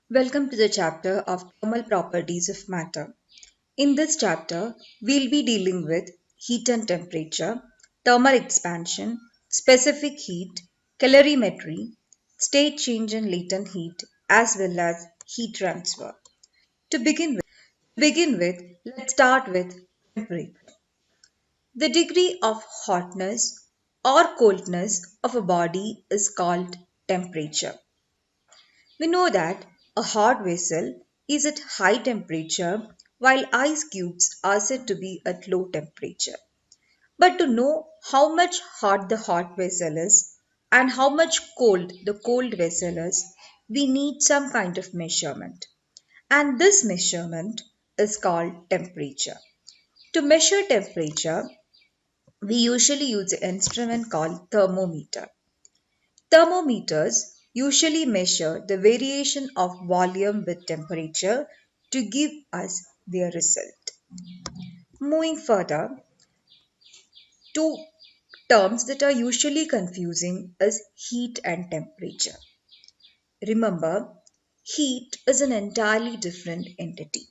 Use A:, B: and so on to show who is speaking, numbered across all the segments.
A: Welcome to the chapter of thermal properties of matter. In this chapter, we'll be dealing with heat and temperature, thermal expansion, specific heat, calorimetry, state change and latent heat, as well as heat transfer. To begin with, let's start with temperature. The degree of hotness or coldness of a body is called temperature. We know that a hot vessel is at high temperature while ice cubes are said to be at low temperature. But to know how much hot the hot vessel is and how much cold the cold vessel is, we need some kind of measurement. And this measurement is called temperature. To measure temperature, we usually use an instrument called thermometer. Thermometers usually measure the variation of volume with temperature to give us their result. Moving further, two terms that are usually confusing is heat and temperature. Remember, heat is an entirely different entity.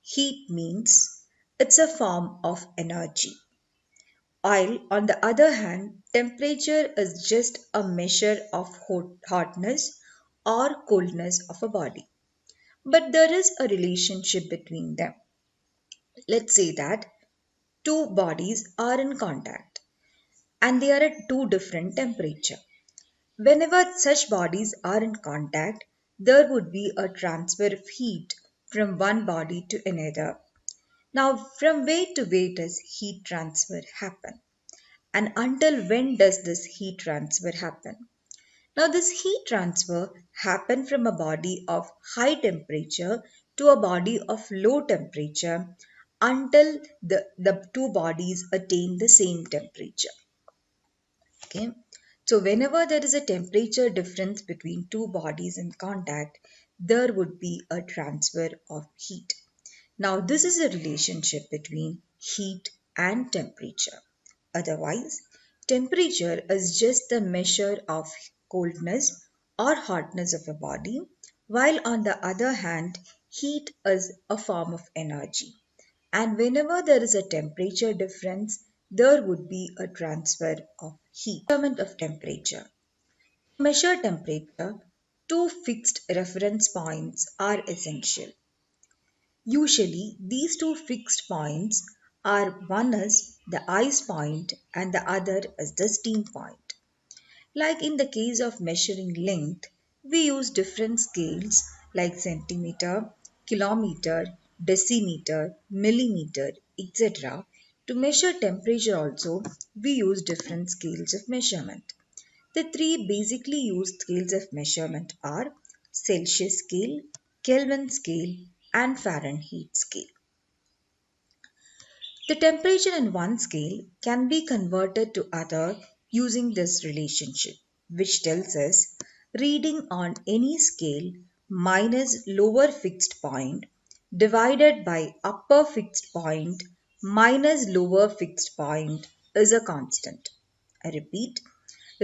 A: Heat means it's a form of energy. While on the other hand, temperature is just a measure of hotness or coldness of a body. But there is a relationship between them. Let's say that two bodies are in contact and they are at two different temperature. Whenever such bodies are in contact, there would be a transfer of heat from one body to another. Now, from where to where does heat transfer happen? And until when does this heat transfer happen? Now, this heat transfer happen from a body of high temperature to a body of low temperature until the two bodies attain the same temperature. Okay. So, whenever there is a temperature difference between two bodies in contact, there would be a transfer of heat. Now, this is a relationship between heat and temperature. Otherwise, temperature is just the measure of coldness or hotness of a body, while on the other hand, heat is a form of energy. And whenever there is a temperature difference, there would be a transfer of heat. Measurement of temperature. To measure temperature, two fixed reference points are essential. Usually, these two fixed points are one is the ice point and the other is the steam point. Like in the case of measuring length, we use different scales like centimeter, kilometer, decimeter, millimeter, etc. To measure temperature also, we use different scales of measurement. The three basically used scales of measurement are Celsius scale, Kelvin scale, and Fahrenheit scale. The temperature in one scale can be converted to other using this relationship, which tells us reading on any scale minus lower fixed point divided by upper fixed point minus lower fixed point is a constant. I repeat,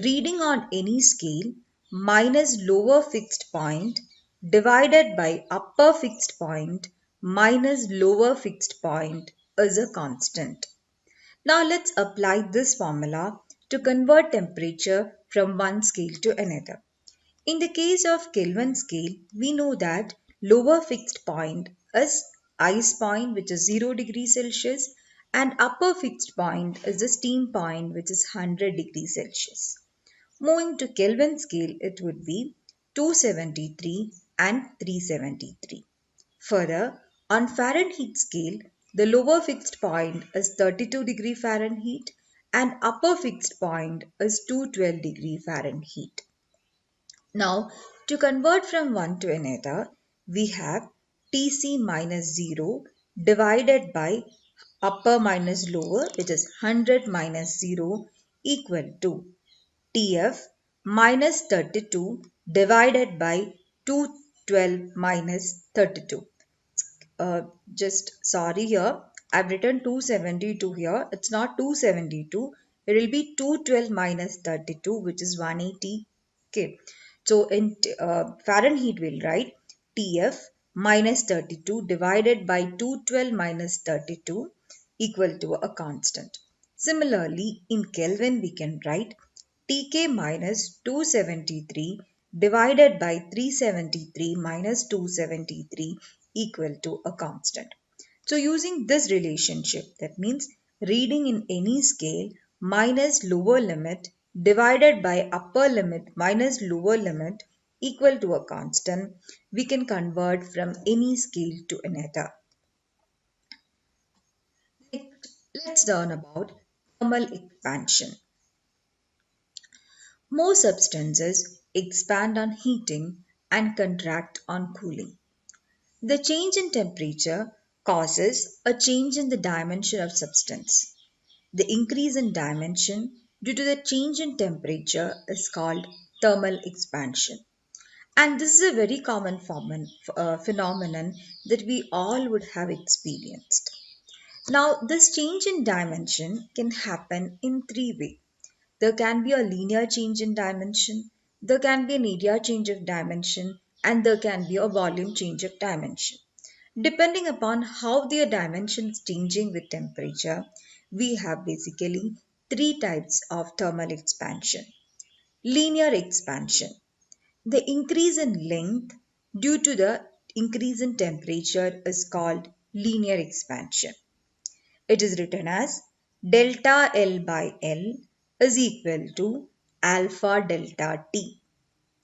A: reading on any scale minus lower fixed point divided by upper fixed point minus lower fixed point is a constant. Now let's apply this formula to convert temperature from one scale to another. In the case of Kelvin scale, we know that lower fixed point is ice point, which is 0 degrees Celsius, and upper fixed point is the steam point, which is 100 degrees Celsius. Moving to Kelvin scale, it would be 273 and 373. Further, on Fahrenheit scale, the lower fixed point is 32 degree Fahrenheit and upper fixed point is 212 degree Fahrenheit. Now, to convert from one to another, we have Tc minus 0 divided by upper minus lower, which is 100 minus 0 equal to Tf minus 32 divided by 212 minus 32. Just sorry here, I've written 272 here. It's not 272. It will be 212 minus 32, which is 180 K. So in Fahrenheit we'll write TF minus 32 divided by 212 minus 32 equal to a constant. Similarly, in Kelvin we can write Tk minus 273 divided by 373 minus 273 equal to a constant. So using this relationship, that means reading in any scale minus lower limit divided by upper limit minus lower limit equal to a constant, we can convert from any scale to another. Let's learn about thermal expansion. Most substances expand on heating and contract on cooling. The change in temperature causes a change in the dimension of substance. The increase in dimension due to the change in temperature is called thermal expansion. And this is a very common phenomenon that we all would have experienced. Now, this change in dimension can happen in three ways. There can be a linear change in dimension, there can be an area change of dimension, and there can be a volume change of dimension. Depending upon how their dimension is changing with temperature, we have basically three types of thermal expansion. Linear expansion. The increase in length due to the increase in temperature is called linear expansion. It is written as delta L by L is equal to alpha delta T.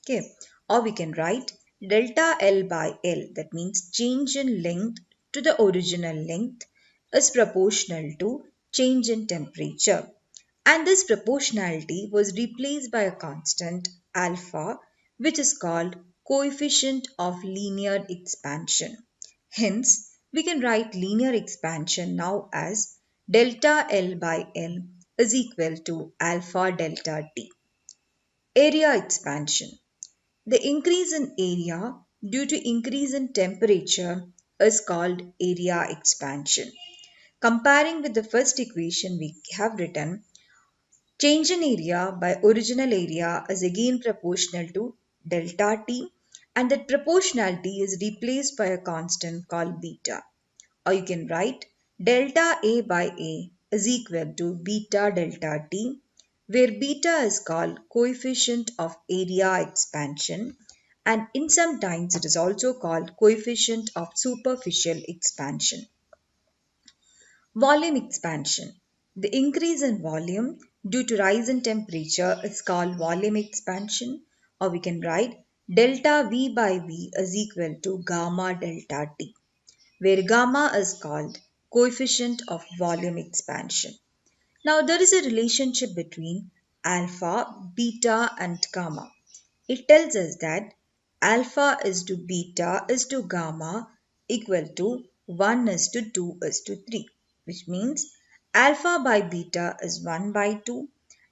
A: Okay, or we can write delta L by L, that means change in length to the original length is proportional to change in temperature. And this proportionality was replaced by a constant alpha, which is called coefficient of linear expansion. Hence, we can write linear expansion now as delta L by L is equal to alpha delta T. Area expansion. The increase in area due to increase in temperature is called area expansion. Comparing with the first equation we have written, change in area by original area is again proportional to delta T, and that proportionality is replaced by a constant called beta. Or you can write delta A by A is equal to beta delta T, where beta is called coefficient of area expansion, and in some times it is also called coefficient of superficial expansion. Volume expansion. The increase in volume due to rise in temperature is called volume expansion, or we can write delta V by V is equal to gamma delta T, where gamma is called coefficient of volume expansion. Now there is a relationship between alpha, beta and gamma. It tells us that alpha is to beta is to gamma equal to 1 is to 2 is to 3, which means alpha by beta is 1 by 2,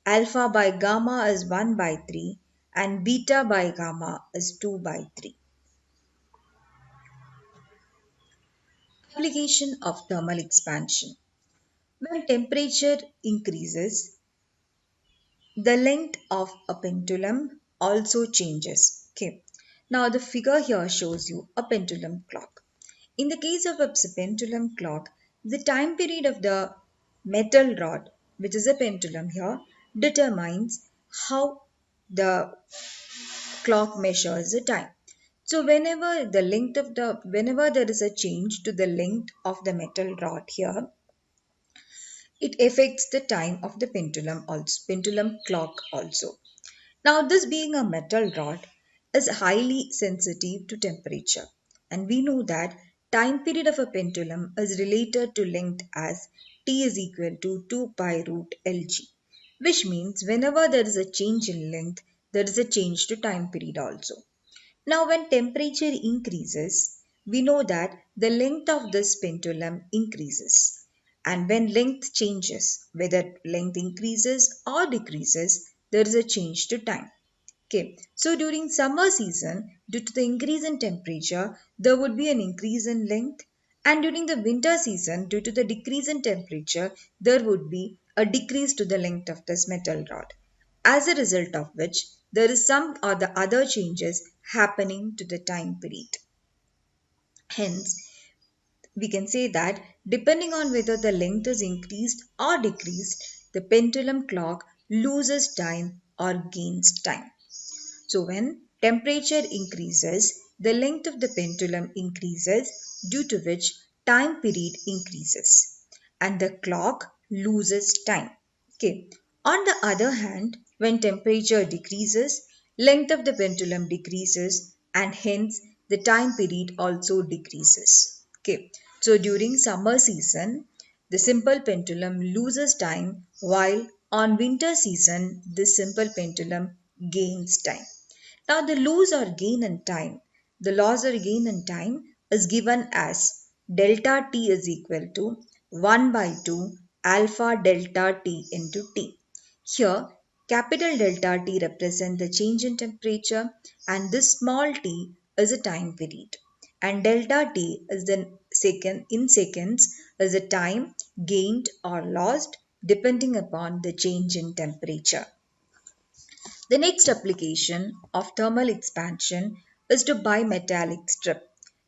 A: alpha by gamma is 1 by 3, and beta by gamma is 2 by 3. Application of thermal expansion. When temperature increases, the length of a pendulum also changes. Okay. Now the figure here shows you a pendulum clock. In the case of a pendulum clock, the time period of the metal rod, which is a pendulum here, determines how the clock measures the time. So whenever there is a change to the length of the metal rod here, it affects the time of the pendulum clock also. Now, this being a metal rod is highly sensitive to temperature, and we know that time period of a pendulum is related to length as T is equal to 2 pi root Lg, which means whenever there is a change in length, there is a change to time period also. Now, when temperature increases, we know that the length of this pendulum increases. And when length changes, whether length increases or decreases, there is a change to time. Okay, so during summer season, due to the increase in temperature, there would be an increase in length, and during the winter season, due to the decrease in temperature, there would be a decrease to the length of this metal rod. As a result of which, there is some or the other changes happening to the time period. Hence, we can say that depending on whether the length is increased or decreased, the pendulum clock loses time or gains time. So, when temperature increases, the length of the pendulum increases, due to which time period increases and the clock loses time. Okay. On the other hand, when temperature decreases, length of the pendulum decreases and hence the time period also decreases. Okay. So during summer season, the simple pendulum loses time while on winter season the simple pendulum gains time. Now the lose or gain in time, the loss or gain in time is given as delta t is equal to 1 by 2 alpha delta t into t. Here capital delta T represents the change in temperature and this small t is a time period and delta T is the second in seconds is the time gained or lost depending upon the change in temperature. The next application of thermal expansion is to bimetallic strip.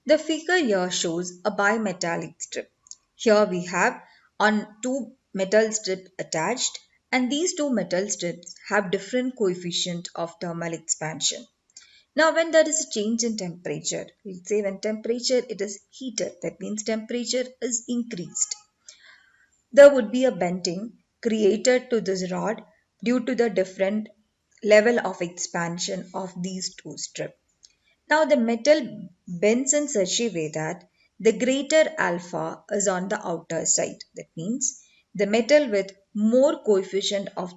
A: The figure here shows a bimetallic strip. Here we have on two metal strips attached and these two metal strips have different coefficient of thermal expansion. Now when there is a change in temperature, let's say when temperature it is heated, that means temperature is increased. There would be a bending created to this rod due to the different level of expansion of these two strips. Now the metal bends in such a way that the greater alpha is on the outer side. That means the metal with more coefficient of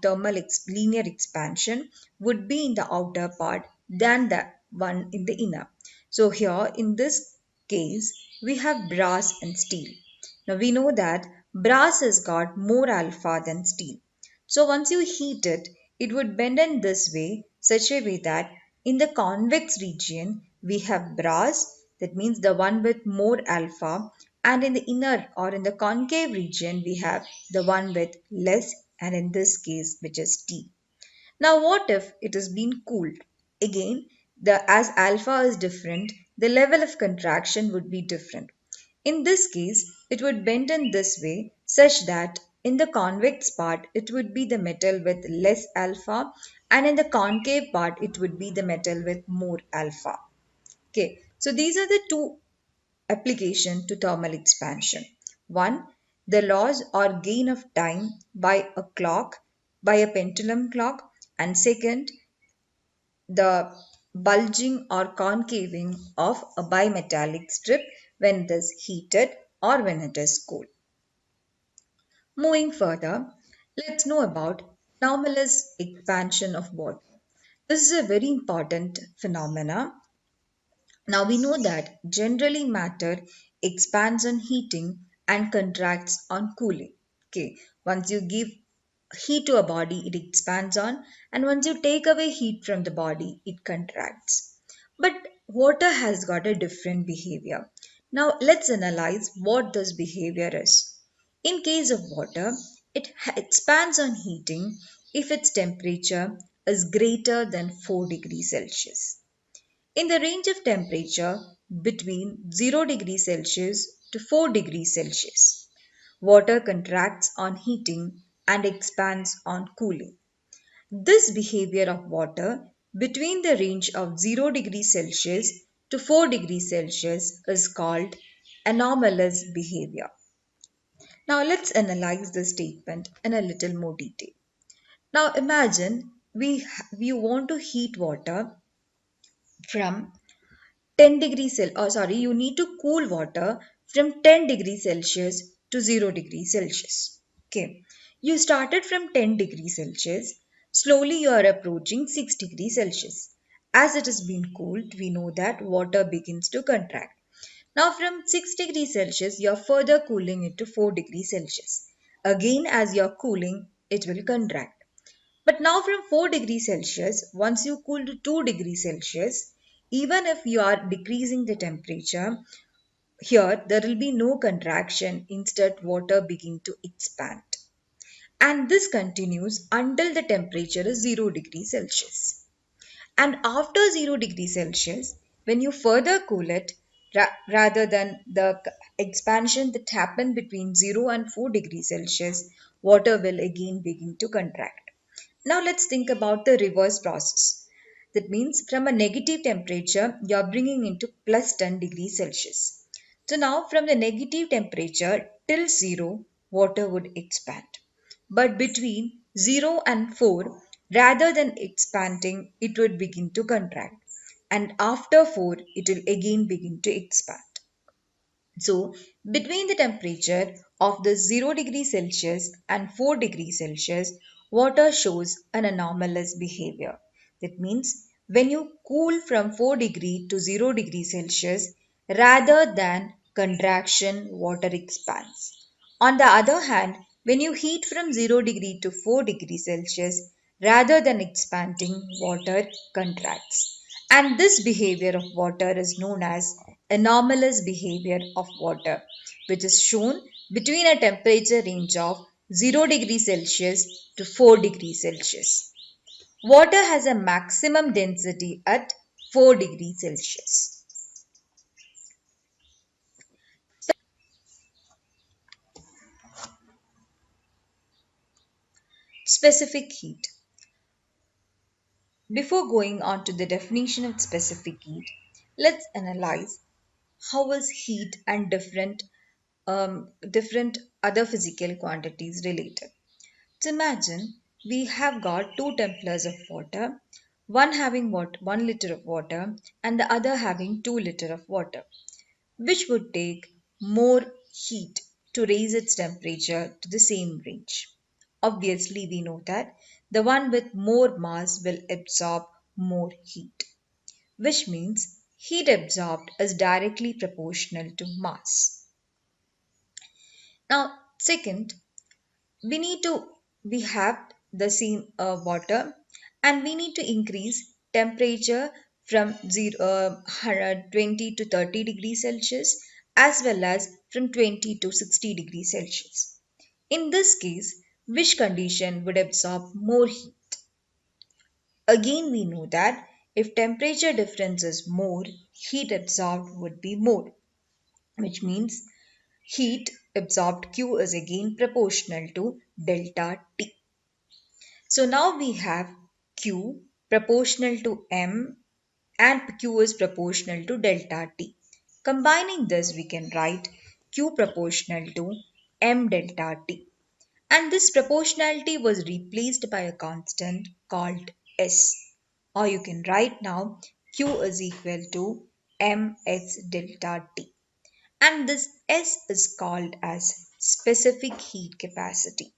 A: linear expansion would be in the outer part than the one in the inner. So here in this case we have brass and steel. Now we know that brass has got more alpha than steel. So once you heat it, it would bend in this way, such a way that in the convex region we have brass, that means the one with more alpha, and in the inner or in the concave region we have the one with less, and in this case which is steel. Now what if it has been cooled? Again, the as alpha is different, the level of contraction would be different. In this case, it would bend in this way such that in the convex part it would be the metal with less alpha and in the concave part it would be the metal with more alpha. Okay, so these are the two application to thermal expansion. One, the loss or gain of time by a clock, by a pendulum clock, and second, the bulging or concaving of a bimetallic strip when it is heated or when it is cool. Moving further, let's know about anomalous expansion of water. This is a very important phenomena. Now we know that generally matter expands on heating and contracts on cooling. Okay, once you give heat to a body, it expands on, and once you take away heat from the body, it contracts. But water has got a different behavior. Now let's analyze what this behavior is. In case of water, it expands on heating if its temperature is greater than 4 degrees Celsius. In the range of temperature between 0 degrees Celsius to 4 degrees Celsius, water contracts on heating and expands on cooling. This behavior of water between the range of 0 degrees Celsius to 4 degrees Celsius is called anomalous behavior. Now let's analyze this statement in a little more detail. Now imagine we want to heat water from 10 degrees Celsius, you need to cool water from 10 degrees Celsius to 0 degrees Celsius. Okay, you started from 10 degrees Celsius, slowly you are approaching 6 degrees Celsius. As it has been cooled, we know that water begins to contract. Now from 6 degrees Celsius, you are further cooling it to 4 degrees Celsius. Again, as you are cooling, it will contract. But now from 4 degrees Celsius, once you cool to 2 degrees Celsius, even if you are decreasing the temperature, here there will be no contraction, instead water begin to expand. And this continues until the temperature is 0 degrees Celsius. And after 0 degrees Celsius, when you further cool it, rather than the expansion that happened between 0 and 4 degrees Celsius, water will again begin to contract. Now let's think about the reverse process. That means from a negative temperature, you're bringing into plus 10 degrees Celsius. So now from the negative temperature till 0, water would expand. But between 0 and 4, rather than expanding, it would begin to contract. And after 4, it will again begin to expand. So, between the temperature of the 0 degree Celsius and 4 degrees Celsius, water shows an anomalous behavior. That means when you cool from 4 degree to 0 degree Celsius, rather than contraction, water expands. On the other hand, when you heat from 0 degree to 4 degrees Celsius, rather than expanding, water contracts. And this behavior of water is known as anomalous behavior of water, which is shown between a temperature range of 0 degrees Celsius to 4 degrees Celsius. Water has a maximum density at 4 degrees Celsius. Specific heat. Before going on to the definition of specific heat, let's analyze how is heat and different other physical quantities related. So imagine we have got two templars of water, one having 1 liter of water and the other having 2 liter of water, which would take more heat to raise its temperature to the same range. Obviously, we know that the one with more mass will absorb more heat, which means heat absorbed is directly proportional to mass. Now, second, we need to we have the same water and we need to increase temperature from 20 to 30 degrees Celsius as well as from 20 to 60 degrees Celsius. In this case, which condition would absorb more heat? Again, we know that if temperature difference is more, heat absorbed would be more, which means heat absorbed Q is again proportional to delta T. So now we have Q proportional to M and Q is proportional to delta T. Combining this, we can write Q proportional to M delta T. And this proportionality was replaced by a constant called S. Or you can write now Q is equal to Ms delta T. And this S is called as specific heat capacity.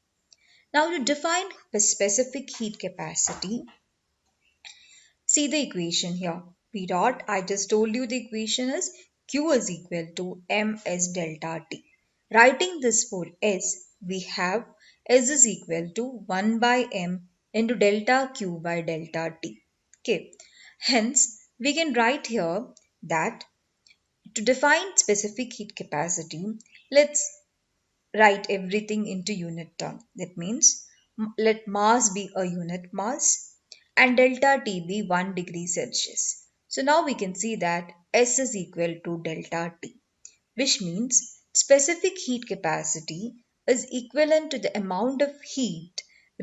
A: Now to define the specific heat capacity, see the equation here. P dot, I just told you the equation is Q is equal to Ms delta T. Writing this for S, we have S is equal to 1 by M into delta Q by delta T. Okay. Hence, we can write here that to define specific heat capacity, let's write everything into unit term. That means let mass be a unit mass and delta T be 1 degree Celsius. So now we can see that S is equal to delta T, which means specific heat capacity is equivalent to the amount of heat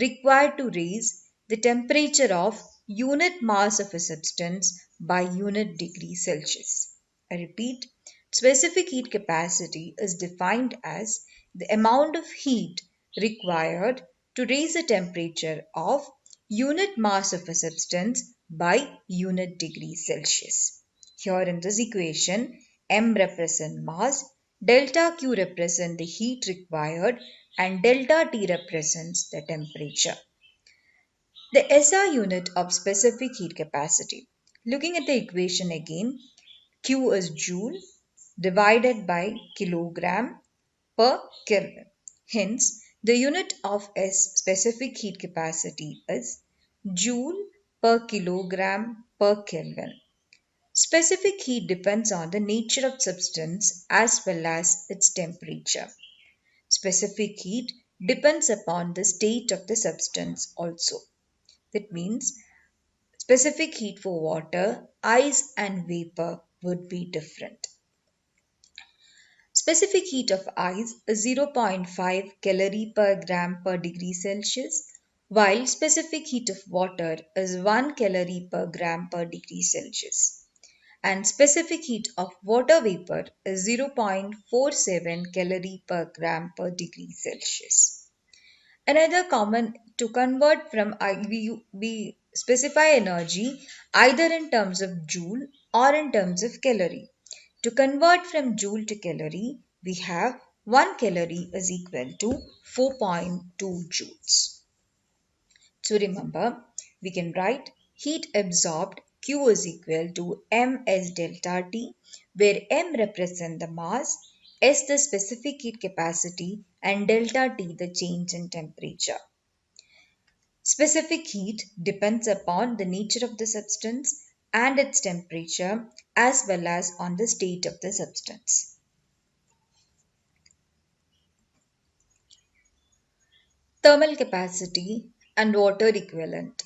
A: required to raise the temperature of unit mass of a substance by unit degree Celsius. I repeat, specific heat capacity is defined as the amount of heat required to raise the temperature of unit mass of a substance by unit degree Celsius. Here in this equation, M represents mass, delta Q represents the heat required, and delta T represents the temperature. The SI unit of specific heat capacity. Looking at the equation again, Q is joule divided by kilogram per Kelvin. Hence, the unit of S specific heat capacity is joule per kilogram per Kelvin. Specific heat depends on the nature of substance as well as its temperature. Specific heat depends upon the state of the substance also. That means specific heat for water, ice, and vapor would be different. Specific heat of ice is zero point 0.5 calorie per gram per degree Celsius, while specific heat of water is 1 calorie per gram per degree Celsius. And specific heat of water vapor is 0.47 calorie per gram per degree Celsius. Another common to convert from we specify energy either in terms of joule or in terms of calorie. To convert from joule to calorie, we have 1 calorie is equal to 4.2 joules. So remember, we can write heat absorbed Q is equal to ms delta T, where m represents the mass, S the specific heat capacity, and delta T the change in temperature. Specific heat depends upon the nature of the substance and its temperature as well as on the state of the substance. Thermal capacity and water equivalent.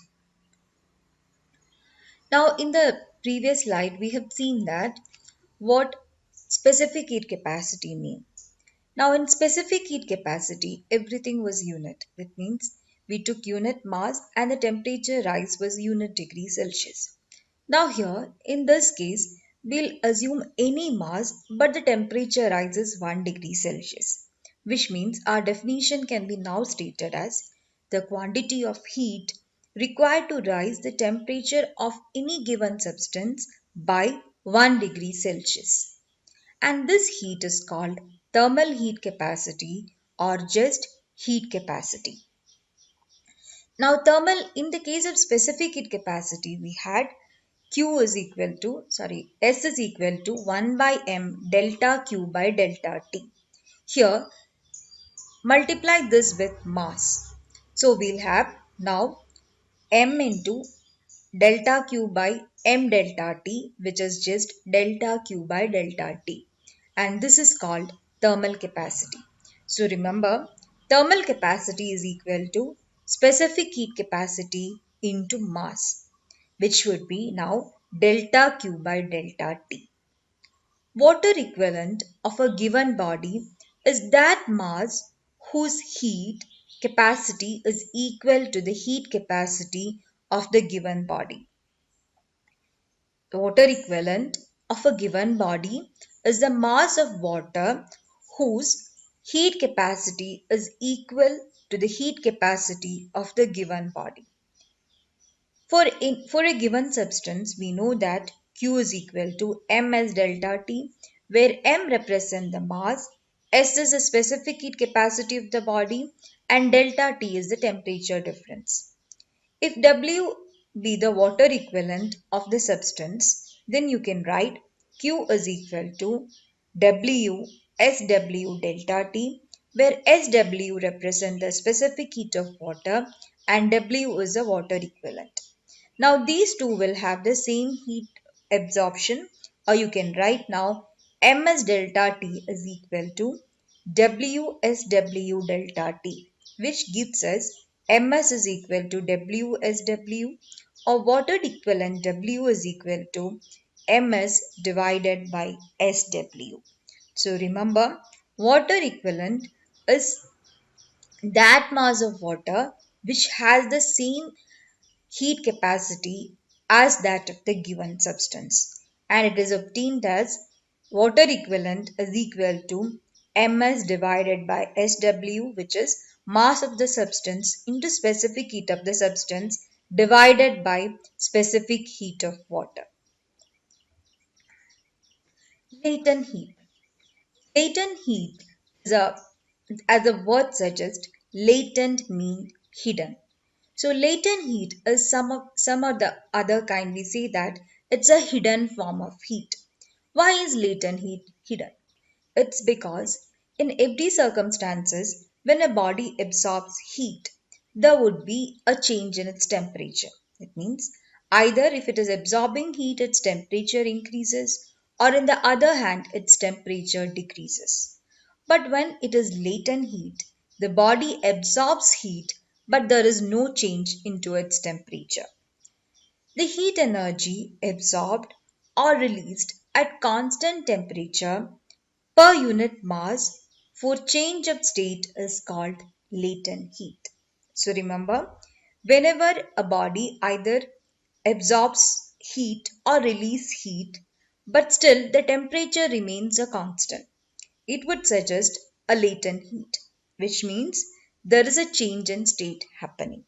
A: Now, in the previous slide, we have seen that what specific heat capacity means. Now, in specific heat capacity, everything was unit. That means we took unit mass and the temperature rise was unit degree Celsius. Now, here in this case, we'll assume any mass but the temperature rises 1 degree Celsius, which means our definition can be now stated as the quantity of heat required to rise the temperature of any given substance by 1 degree Celsius. And this heat is called thermal heat capacity or just heat capacity. Now, in the case of specific heat capacity, we had S is equal to 1 by m delta Q by delta T. Here, multiply this with mass. So, we'll have now m into delta Q by m delta T, which is just delta Q by delta T. And this is called thermal capacity. So remember, thermal capacity is equal to specific heat capacity into mass, which would be now delta Q by delta T. Water equivalent of a given body is that mass whose heat capacity is equal to the heat capacity of the given body. The water equivalent of a given body is the mass of water whose heat capacity is equal to the heat capacity of the given body. For a given substance, we know that Q is equal to ms delta T, where m represents the mass, S is the specific heat capacity of the body, and delta T is the temperature difference. If W be the water equivalent of the substance, then you can write Q is equal to W SW delta T, where SW represents the specific heat of water and W is the water equivalent. Now these two will have the same heat absorption, or you can write now ms delta T is equal to WSW delta T, which gives us ms is equal to WSW, or water equivalent W is equal to ms divided by SW. So remember, water equivalent is that mass of water which has the same heat capacity as that of the given substance, and it is obtained as water equivalent is equal to ms divided by SW, which is mass of the substance into specific heat of the substance divided by specific heat of water. Latent heat. Latent heat is as the word suggests, latent means hidden. So latent heat is some of the other kind. We say that it's a hidden form of heat. Why is latent heat hidden? It's because in every circumstances, when a body absorbs heat, there would be a change in its temperature. It means either if it is absorbing heat, its temperature increases, or in the other hand, its temperature decreases. But when it is latent heat, the body absorbs heat, but there is no change into its temperature. The heat energy absorbed or released at constant temperature per unit mass for change of state is called latent heat. So remember, whenever a body either absorbs heat or release heat, but still the temperature remains a constant, it would suggest a latent heat, which means there is a change in state happening.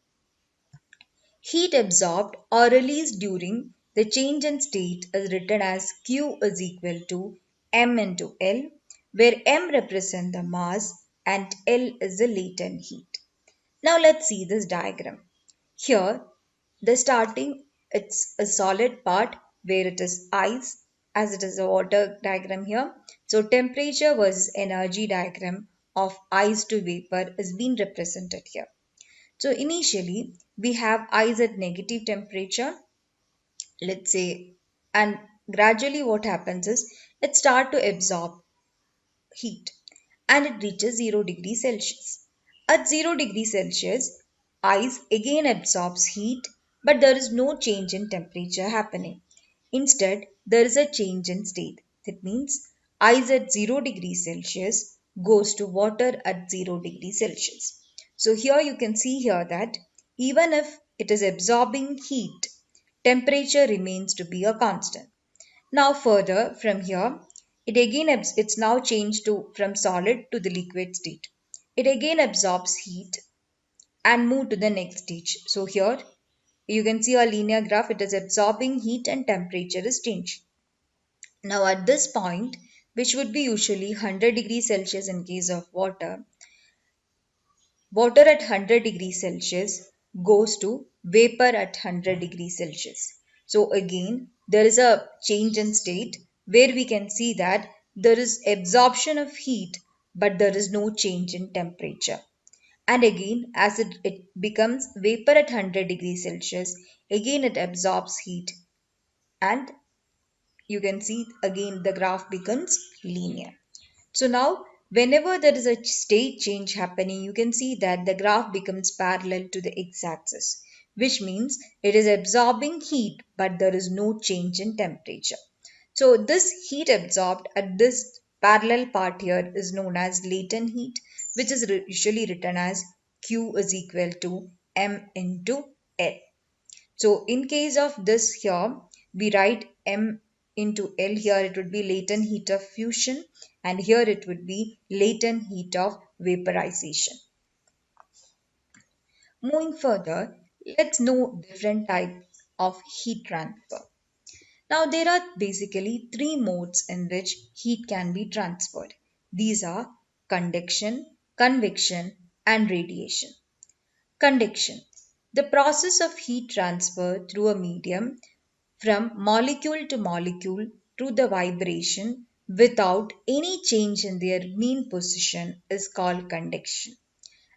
A: Heat absorbed or released during the change in state is written as Q is equal to m into L, where m represents the mass and L is the latent heat. Now let's see this diagram. Here, the starting, it's a solid part where it is ice, as it is a water diagram here. So temperature versus energy diagram of ice to vapor is being represented here. So initially we have ice at negative temperature, let's say, and gradually what happens is it start to absorb heat and it reaches 0 degrees Celsius. At 0 degrees Celsius, ice again absorbs heat, but there is no change in temperature happening. Instead, there is a change in state. That means ice at 0 degrees Celsius goes to water at 0 degrees Celsius. So here you can see here that even if it is absorbing heat, temperature remains to be a constant. Now further from here, it's now changed to from solid to the liquid state. It again absorbs heat and move to the next stage. So here you can see a linear graph. It is absorbing heat and temperature is changed. Now at this point, which would be usually 100 degrees Celsius in case of water, water at 100 degrees Celsius goes to vapor at 100 degrees Celsius. So again, there is a change in state where we can see that there is absorption of heat, but there is no change in temperature. And again, as it becomes vapor at 100 degrees Celsius, again it absorbs heat and you can see again the graph becomes linear. So now whenever there is a state change happening, you can see that the graph becomes parallel to the x-axis, which means it is absorbing heat but there is no change in temperature. So this heat absorbed at this parallel part here is known as latent heat, which is usually written as Q is equal to m into L. So in case of this here, we write M into L. Here it would be latent heat of fusion and here it would be latent heat of vaporization. Moving further, let's know different types of heat transfer. Now there are basically three modes in which heat can be transferred. These are conduction, convection and radiation. Conduction. The process of heat transfer through a medium from molecule to molecule through the vibration without any change in their mean position is called conduction.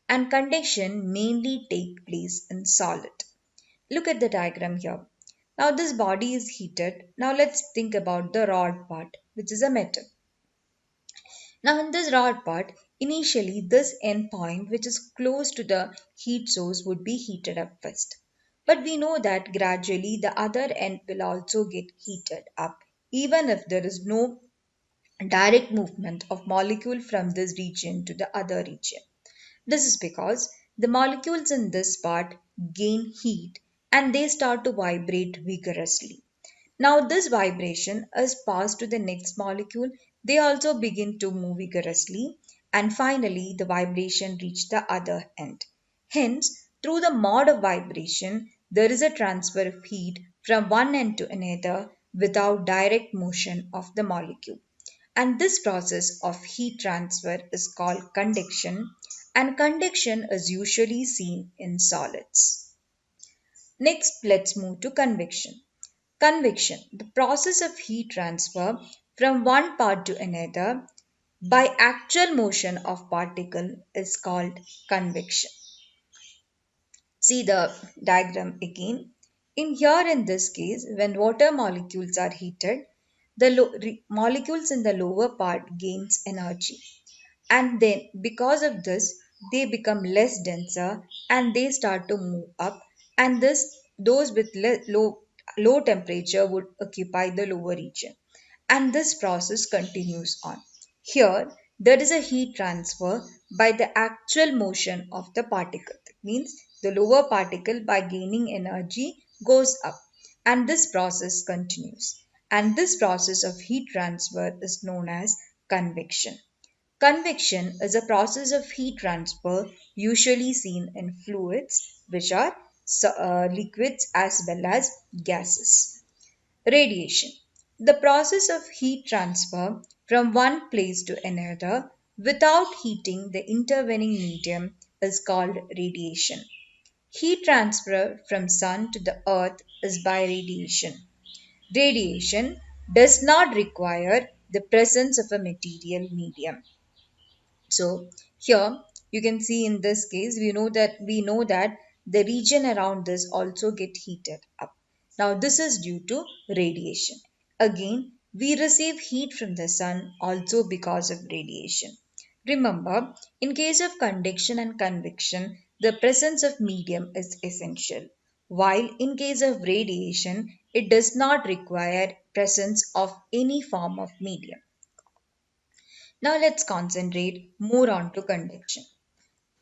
A: And conduction mainly take place in solid. Look at the diagram here. Now this body is heated. Now let's think about the rod part, which is a metal. Now in this rod part, initially this end point which is close to the heat source would be heated up first. But we know that gradually the other end will also get heated up even if there is no direct movement of molecule from this region to the other region. This is because the molecules in this part gain heat and they start to vibrate vigorously. Now this vibration is passed to the next molecule. They also begin to move vigorously and finally the vibration reach the other end. Hence, through the mode of vibration, there is a transfer of heat from one end to another without direct motion of the molecule. And this process of heat transfer is called conduction and conduction is usually seen in solids. Next, let's move to convection. Convection, the process of heat transfer from one part to another by actual motion of particle is called convection. See the diagram again. In this case, when water molecules are heated, the molecules in the lower part gains energy and then because of this they become less denser and they start to move up and this those with low temperature would occupy the lower region and this process continues on. Here, there is a heat transfer by the actual motion of the particle. That means the lower particle, by gaining energy, goes up, and this process continues. And this process of heat transfer is known as convection. Convection is a process of heat transfer usually seen in fluids, which are liquids as well as gases. Radiation. The process of heat transfer from one place to another without heating the intervening medium is called radiation. Heat transfer from sun to the earth is by radiation. Radiation does not require the presence of a material medium. So here you can see in this case we know that the region around this also get heated up. Now this is due to radiation. Again, we receive heat from the sun also because of radiation. Remember, in case of conduction and convection, the presence of medium is essential, while in case of radiation, it does not require presence of any form of medium. Now let's concentrate more on to conduction.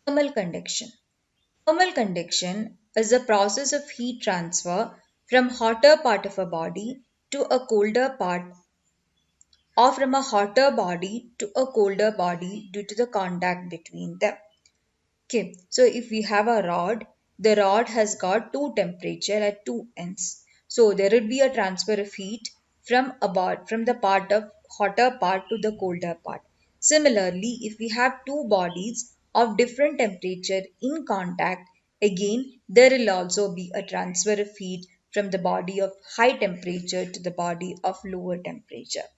A: Thermal conduction. Thermal conduction is a process of heat transfer from hotter part of a body to a colder part, or from a hotter body to a colder body due to the contact between them. Okay, so if we have a rod, the rod has got two temperature at two ends. So there would be a transfer of heat from the part of hotter part to the colder part. Similarly, if we have two bodies of different temperature in contact, again there will also be a transfer of heat from the body of high temperature to the body of lower temperature.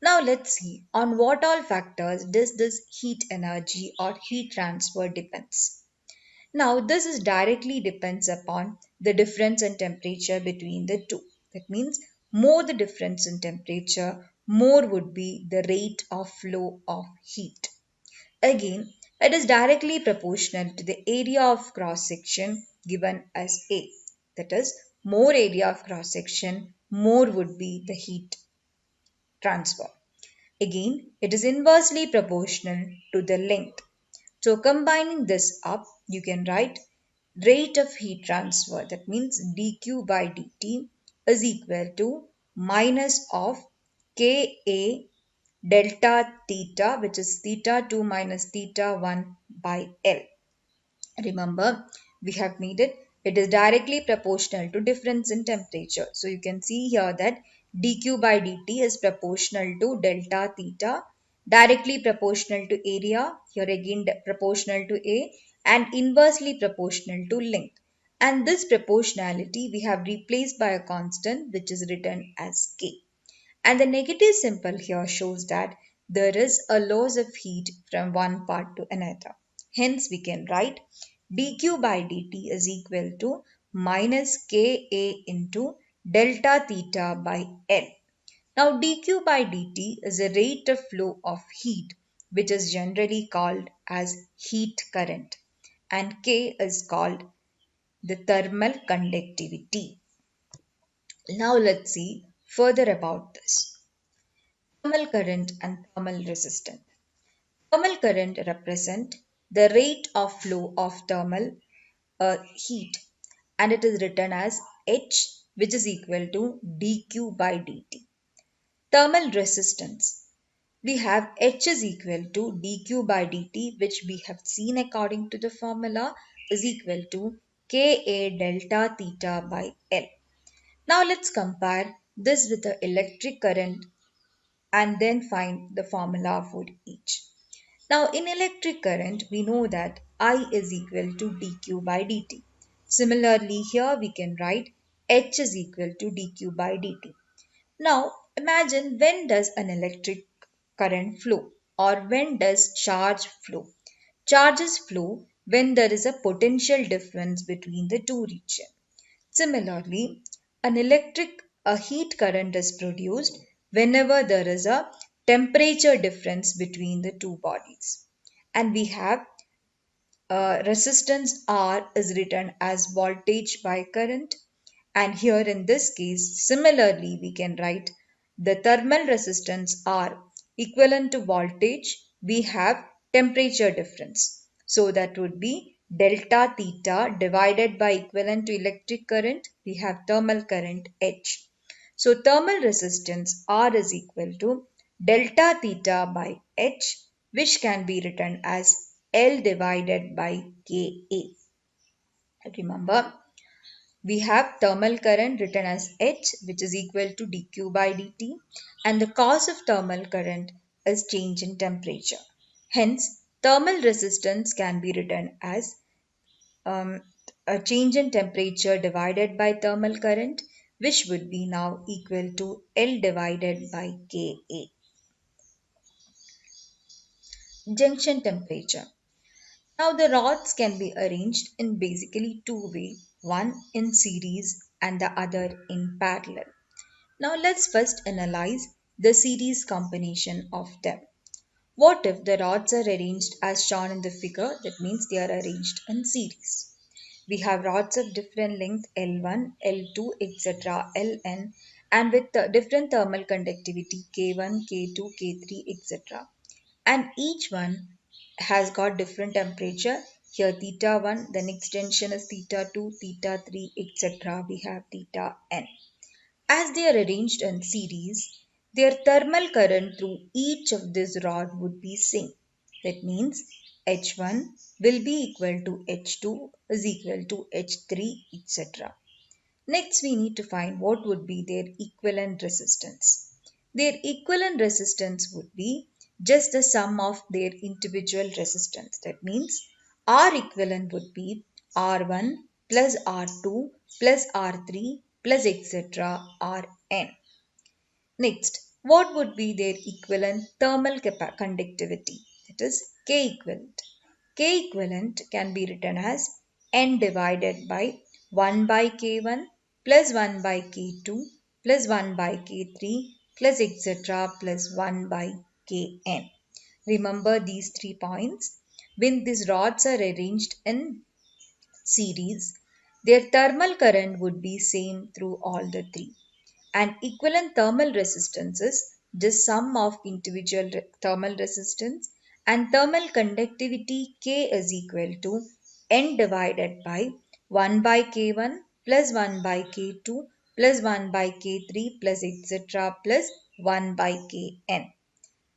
A: Now let's see on what all factors does this heat energy or heat transfer depends. Now this is directly depends upon the difference in temperature between the two. That means more the difference in temperature, more would be the rate of flow of heat. Again, it is directly proportional to the area of cross section given as A. That is, more area of cross section, more would be the heat transfer. Again, it is inversely proportional to the length. So combining this up, you can write rate of heat transfer. That means dq by dt is equal to minus of Ka delta theta, which is theta 2 minus theta 1 by L. Remember, we have made it is directly proportional to difference in temperature. So you can see here that dq by dt is proportional to delta theta, directly proportional to area, here again proportional to A, and inversely proportional to length. And this proportionality we have replaced by a constant which is written as K. And the negative symbol here shows that there is a loss of heat from one part to another. Hence, we can write dq by dt is equal to minus Ka into delta theta by L. Now, dq by dt is a rate of flow of heat, which is generally called as heat current, and K is called the thermal conductivity. Now, let's see further about this. Thermal current and thermal resistance. Thermal current represent the rate of flow of thermal heat, and it is written as H, which is equal to dq by dt. Thermal resistance. We have H is equal to dq by dt, which we have seen according to the formula is equal to Ka delta theta by L. Now let's compare this with the electric current and then find the formula for each. Now in electric current, we know that I is equal to dq by dt. Similarly, here we can write H is equal to dq by dt. Now imagine, when does an electric current flow, or when does charge flow? Charges flow when there is a potential difference between the two regions. Similarly, a heat current is produced whenever there is a temperature difference between the two bodies. And we have resistance R is written as voltage by current. And here in this case, similarly, we can write the thermal resistance R Equivalent to voltage, we have temperature difference. So that would be delta theta divided by equivalent to electric current, we have thermal current H. So thermal resistance R is equal to delta theta by H, which can be written as L divided by Ka. Remember, we have thermal current written as H, which is equal to dq by dt, and the cause of thermal current is change in temperature. Hence, thermal resistance can be written as um, a change in temperature divided by thermal current, which would be now equal to L divided by Ka. Junction temperature. Now the rods can be arranged in basically two ways, one in series and the other in parallel. Now let's first analyze the series combination of them. What if the rods are arranged as shown in the figure? That means they are arranged in series. We have rods of different length L1, L2, etc., Ln, and with different thermal conductivity K1, K2, K3, etc. And each one has got different temperature. Here theta 1, then extension is theta 2, theta 3, etc. We have theta n. As they are arranged in series, their thermal current through each of this rod would be same. That means H1 will be equal to H2 is equal to H3, etc. Next, we need to find what would be their equivalent resistance. Their equivalent resistance would be just the sum of their individual resistance. That means R equivalent would be R1 plus R2 plus R3 plus etc. Rn. Next, what would be their equivalent thermal conductivity? That is K equivalent. K equivalent can be written as N divided by 1 by K1 plus 1 by K2 plus 1 by K3 plus etc. plus 1 by Kn. Remember these 3 points. When these rods are arranged in series, their thermal current would be same through all the three. And equivalent thermal resistance is the sum of individual thermal resistance, and thermal conductivity K is equal to N divided by 1 by K1 plus 1 by K2 plus 1 by K3 plus etc. plus 1 by Kn.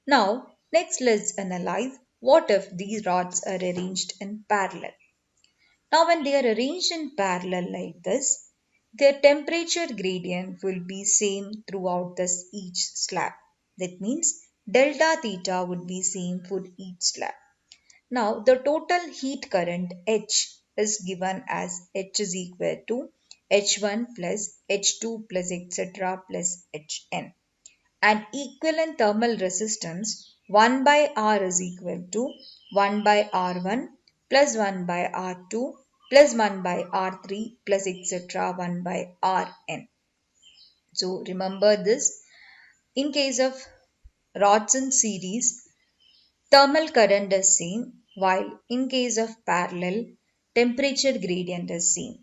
A: Now, next let's analyze what if these rods are arranged in parallel. Now, when they are arranged in parallel like this, their temperature gradient will be same throughout this each slab. That means delta theta would be same for each slab. Now, the total heat current H is given as H is equal to H1 plus H2 plus etc. plus Hn, and equivalent thermal resistance 1 by R is equal to 1 by R1 plus 1 by R2 plus 1 by R3 plus etc. 1 by Rn. So remember this. In case of rods in series, thermal current is same, while in case of parallel, temperature gradient is same.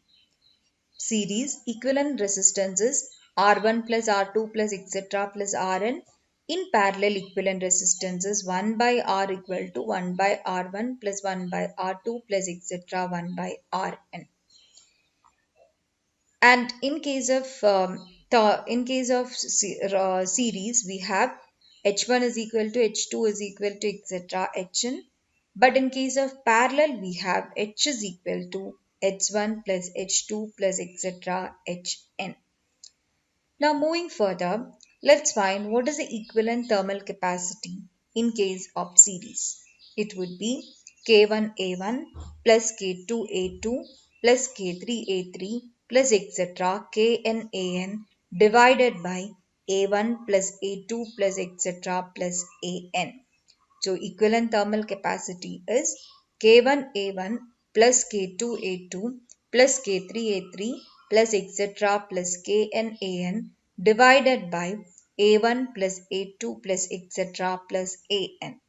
A: Series equivalent resistances R1 plus R2 plus etc. plus Rn. In parallel, equivalent resistances 1 by R equal to 1 by R1 plus 1 by R2 plus etc. 1 by Rn. And in case of series, we have H1 is equal to H2 is equal to etc. Hn. But in case of parallel, we have H is equal to H1 plus H2 plus etc. Hn. Now moving further, let's find what is the equivalent thermal capacity in case of series. It would be K1A1 plus K2A2 plus K3A3 plus etc. KNAN divided by A1 plus A2 plus etc. plus AN. So equivalent thermal capacity is K1A1 plus K2A2 plus K3A3 plus etc. plus KNAN divided by A1 plus A2 plus etc. plus AN.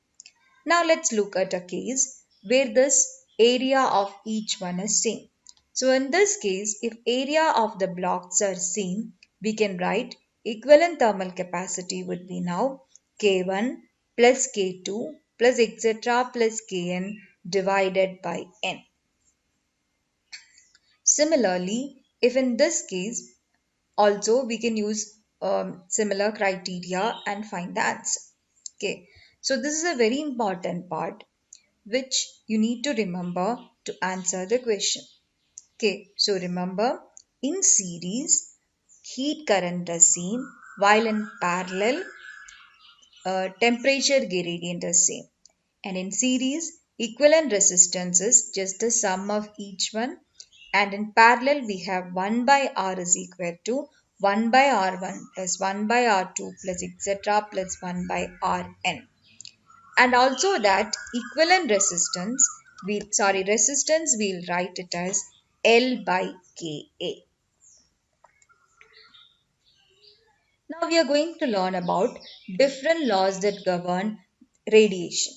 A: Now let's look at a case where this area of each one is same. So in this case, if area of the blocks are same, we can write equivalent thermal capacity would be now K1 plus K2 plus etc. plus Kn divided by n. Similarly, if in this case also we can use similar criteria and find the answer. Okay, so this is a very important part which you need to remember to answer the question. Okay, so remember, in series heat current is same, while in parallel temperature gradient is same, and in series equivalent resistance is just the sum of each one, and in parallel we have 1 by r is equal to 1 by r1 plus 1 by r2 plus etc plus 1 by rn. And also that equivalent resistance, resistance we'll write it as L by Ka. Now we are going to learn about different laws that govern radiation.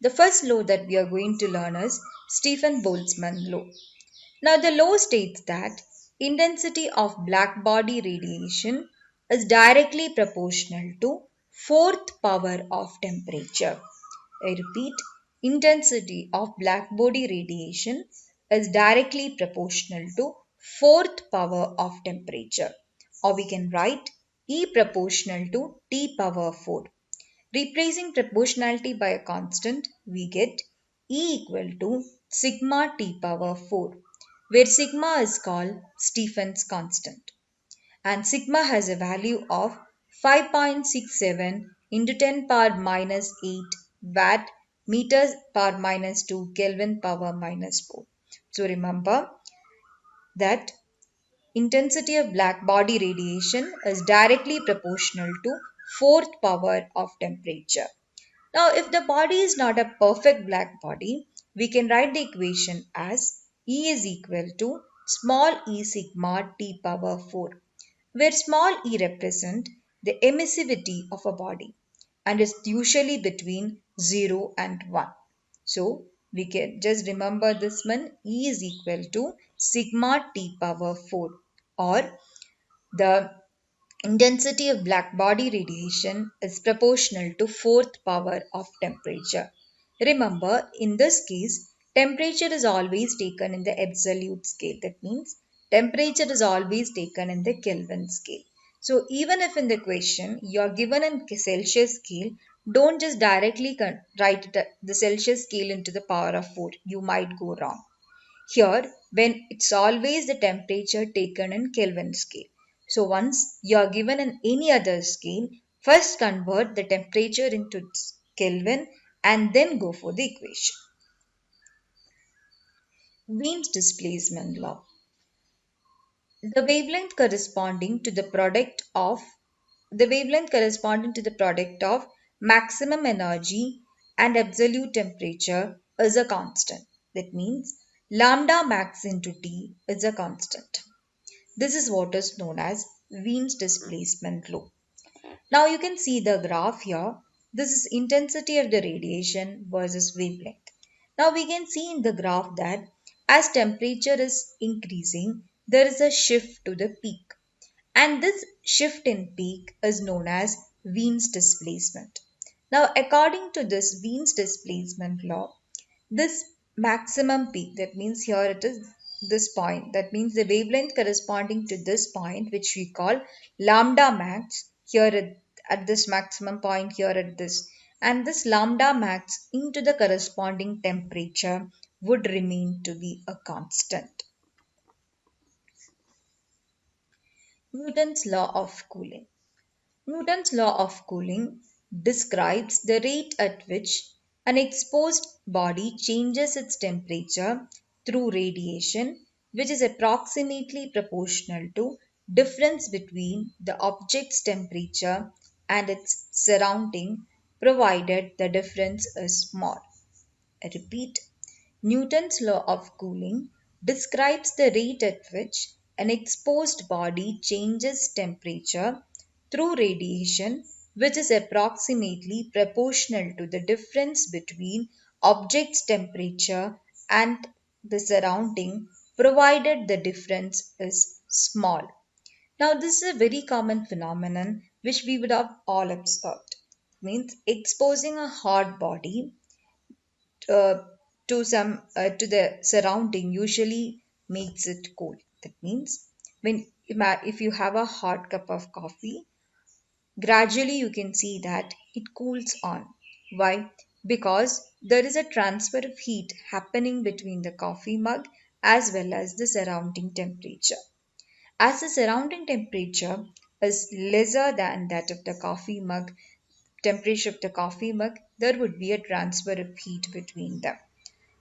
A: The first law that we are going to learn is Stephen Boltzmann law. Now the law states that intensity of black body radiation is directly proportional to fourth power of temperature. I repeat, intensity of black body radiation is directly proportional to fourth power of temperature, or we can write E proportional to T power 4. Replacing proportionality by a constant, we get E equal to sigma T power 4, where sigma is called Stephen's constant and sigma has a value of 5.67 into 10 power minus 8 watt meters power minus 2 Kelvin power minus 4. So remember that intensity of black body radiation is directly proportional to fourth power of temperature. Now, if the body is not a perfect black body, we can write the equation as E is equal to small e sigma T power 4, where small e represent the emissivity of a body and is usually between 0 and 1. So we can just remember this one, E is equal to sigma T power 4, or the intensity of black body radiation is proportional to fourth power of temperature. Remember, in this case, temperature is always taken in the absolute scale. That means temperature is always taken in the Kelvin scale. So even if in the question you are given in Celsius scale, don't just directly write the Celsius scale into the power of 4. You might go wrong. Here, when it's always the temperature taken in Kelvin scale. So once you are given in any other scale, first convert the temperature into Kelvin and then go for the equation. Wien's displacement law. The wavelength corresponding to the product of maximum energy and absolute temperature is a constant. That means lambda max into T is a constant. This is what is known as Wien's displacement law. Now you can see the graph here. This is intensity of the radiation versus wavelength. Now we can see in the graph that as temperature is increasing, there is a shift to the peak. And this shift in peak is known as Wien's displacement. Now according to this Wien's displacement law, this maximum peak, that means here it is this point, that means the wavelength corresponding to this point which we call lambda max here at this maximum point here at this, and this lambda max into the corresponding temperature would remain to be a constant. Newton's law of cooling. Newton's law of cooling describes the rate at which an exposed body changes its temperature through radiation, which is approximately proportional to difference between the object's temperature and its surrounding, provided the difference is small. I repeat, Newton's law of cooling describes the rate at which an exposed body changes temperature through radiation, which is approximately proportional to the difference between object's temperature and the surrounding, provided the difference is small. Now, this is a very common phenomenon which we would have all observed. Means exposing a hot body uh, to the surrounding usually makes it cold. That means if you have a hot cup of coffee, gradually you can see that it cools on. Why? Because there is a transfer of heat happening between the coffee mug as well as the surrounding temperature. As the surrounding temperature is lesser than that of the coffee mug, temperature of the coffee mug, there would be a transfer of heat between them.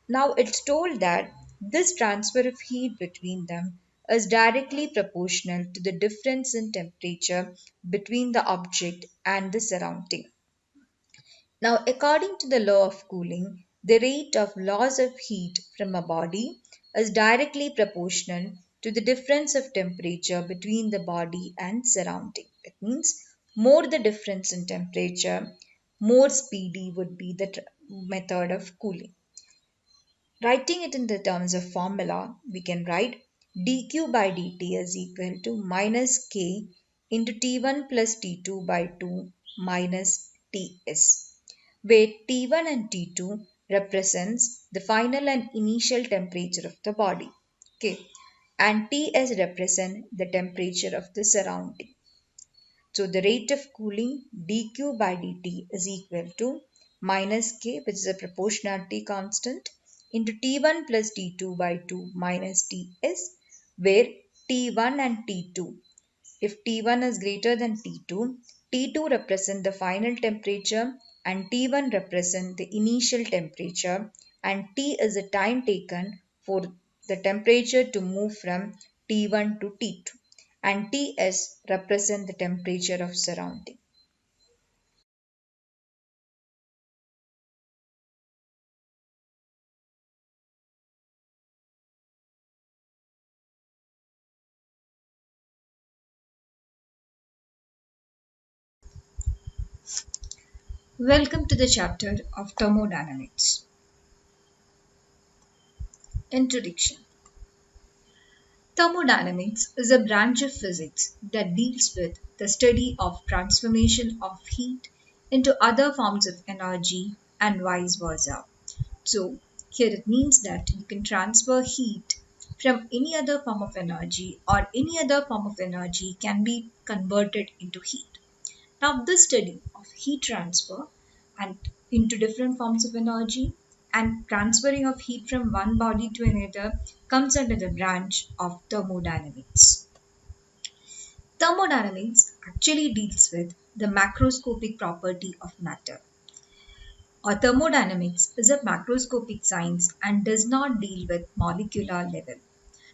A: Now it's told that this transfer of heat between them is directly proportional to the difference in temperature between the object and the surrounding. Now, according to the law of cooling, the rate of loss of heat from a body is directly proportional to the difference of temperature between the body and surrounding. That means, more the difference in temperature, more speedy would be the method of cooling. Writing it in the terms of formula, we can write dq by dt is equal to minus k into t1 plus t2 by 2 minus ts, where t1 and t2 represents the final and initial temperature of the body. Okay, and ts represent the temperature of the surrounding. So the rate of cooling dq by dt is equal to minus k, which is a proportionality constant, into T1 plus T2 by 2 minus Ts, where T1 and T2, if T1 is greater than T2, T2 represent the final temperature and T1 represent the initial temperature, and T is the time taken for the temperature to move from T1 to T2, and Ts represent the temperature of surrounding. Welcome to the chapter of thermodynamics. Introduction. Thermodynamics is a branch of physics that deals with the study of transformation of heat into other forms of energy and vice versa. So, here it means that you can transfer heat from any other form of energy, or any other form of energy can be converted into heat. Now, this study of heat transfer and into different forms of energy and transferring of heat from one body to another comes under the branch of thermodynamics. Thermodynamics actually deals with the macroscopic property of matter. Or thermodynamics is a macroscopic science and does not deal with molecular level.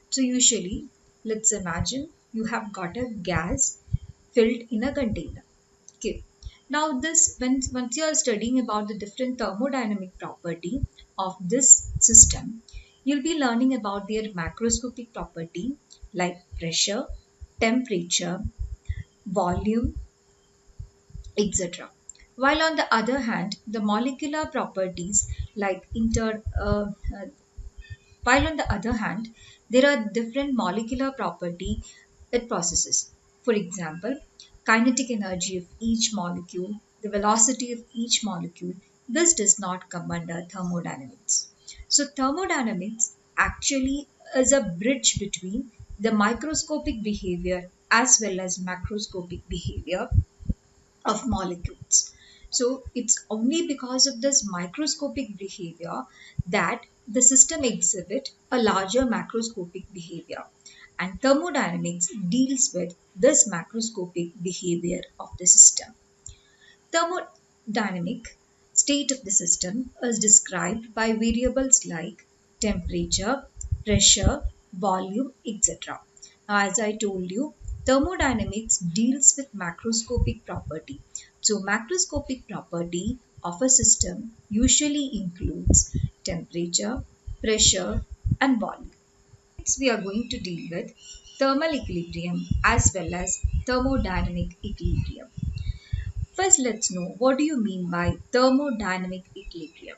A: So usually, let's imagine you have got a gas filled in a container. Okay. Now this once you are studying about the different thermodynamic property of this system, you'll be learning about their macroscopic property like pressure, temperature, volume, etc. While on the other hand, the molecular properties like while on the other hand, there are different molecular property it possesses. For example, kinetic energy of each molecule, the velocity of each molecule, this does not come under thermodynamics. So thermodynamics actually is a bridge between the microscopic behavior as well as macroscopic behavior of molecules. So it's only because of this microscopic behavior that the system exhibit a larger macroscopic behavior. And thermodynamics deals with this macroscopic behavior of the system. Thermodynamic state of the system is described by variables like temperature, pressure, volume, etc. Now, as I told you, thermodynamics deals with macroscopic property. So, macroscopic property of a system usually includes temperature, pressure, and volume. Next, we are going to deal with thermal equilibrium as well as thermodynamic equilibrium. First, let's know what do you mean by thermodynamic equilibrium.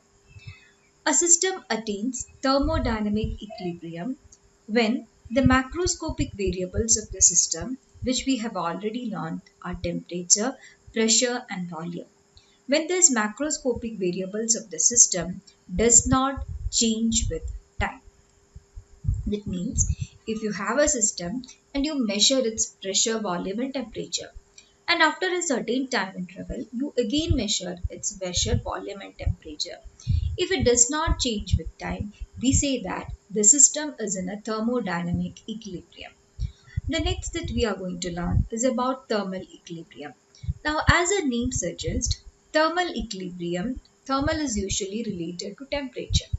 A: A system attains thermodynamic equilibrium when the macroscopic variables of the system, which we have already learned, are temperature, pressure, and volume. when these macroscopic variables of the system does not change with time. That means if you have a system and you measure its pressure, volume and temperature, and after a certain time interval you again measure its pressure, volume and temperature. If it does not change with time, we say that the system is in a thermodynamic equilibrium. The next that we are going to learn is about thermal equilibrium. Now, as the name suggests, thermal is usually related to temperature.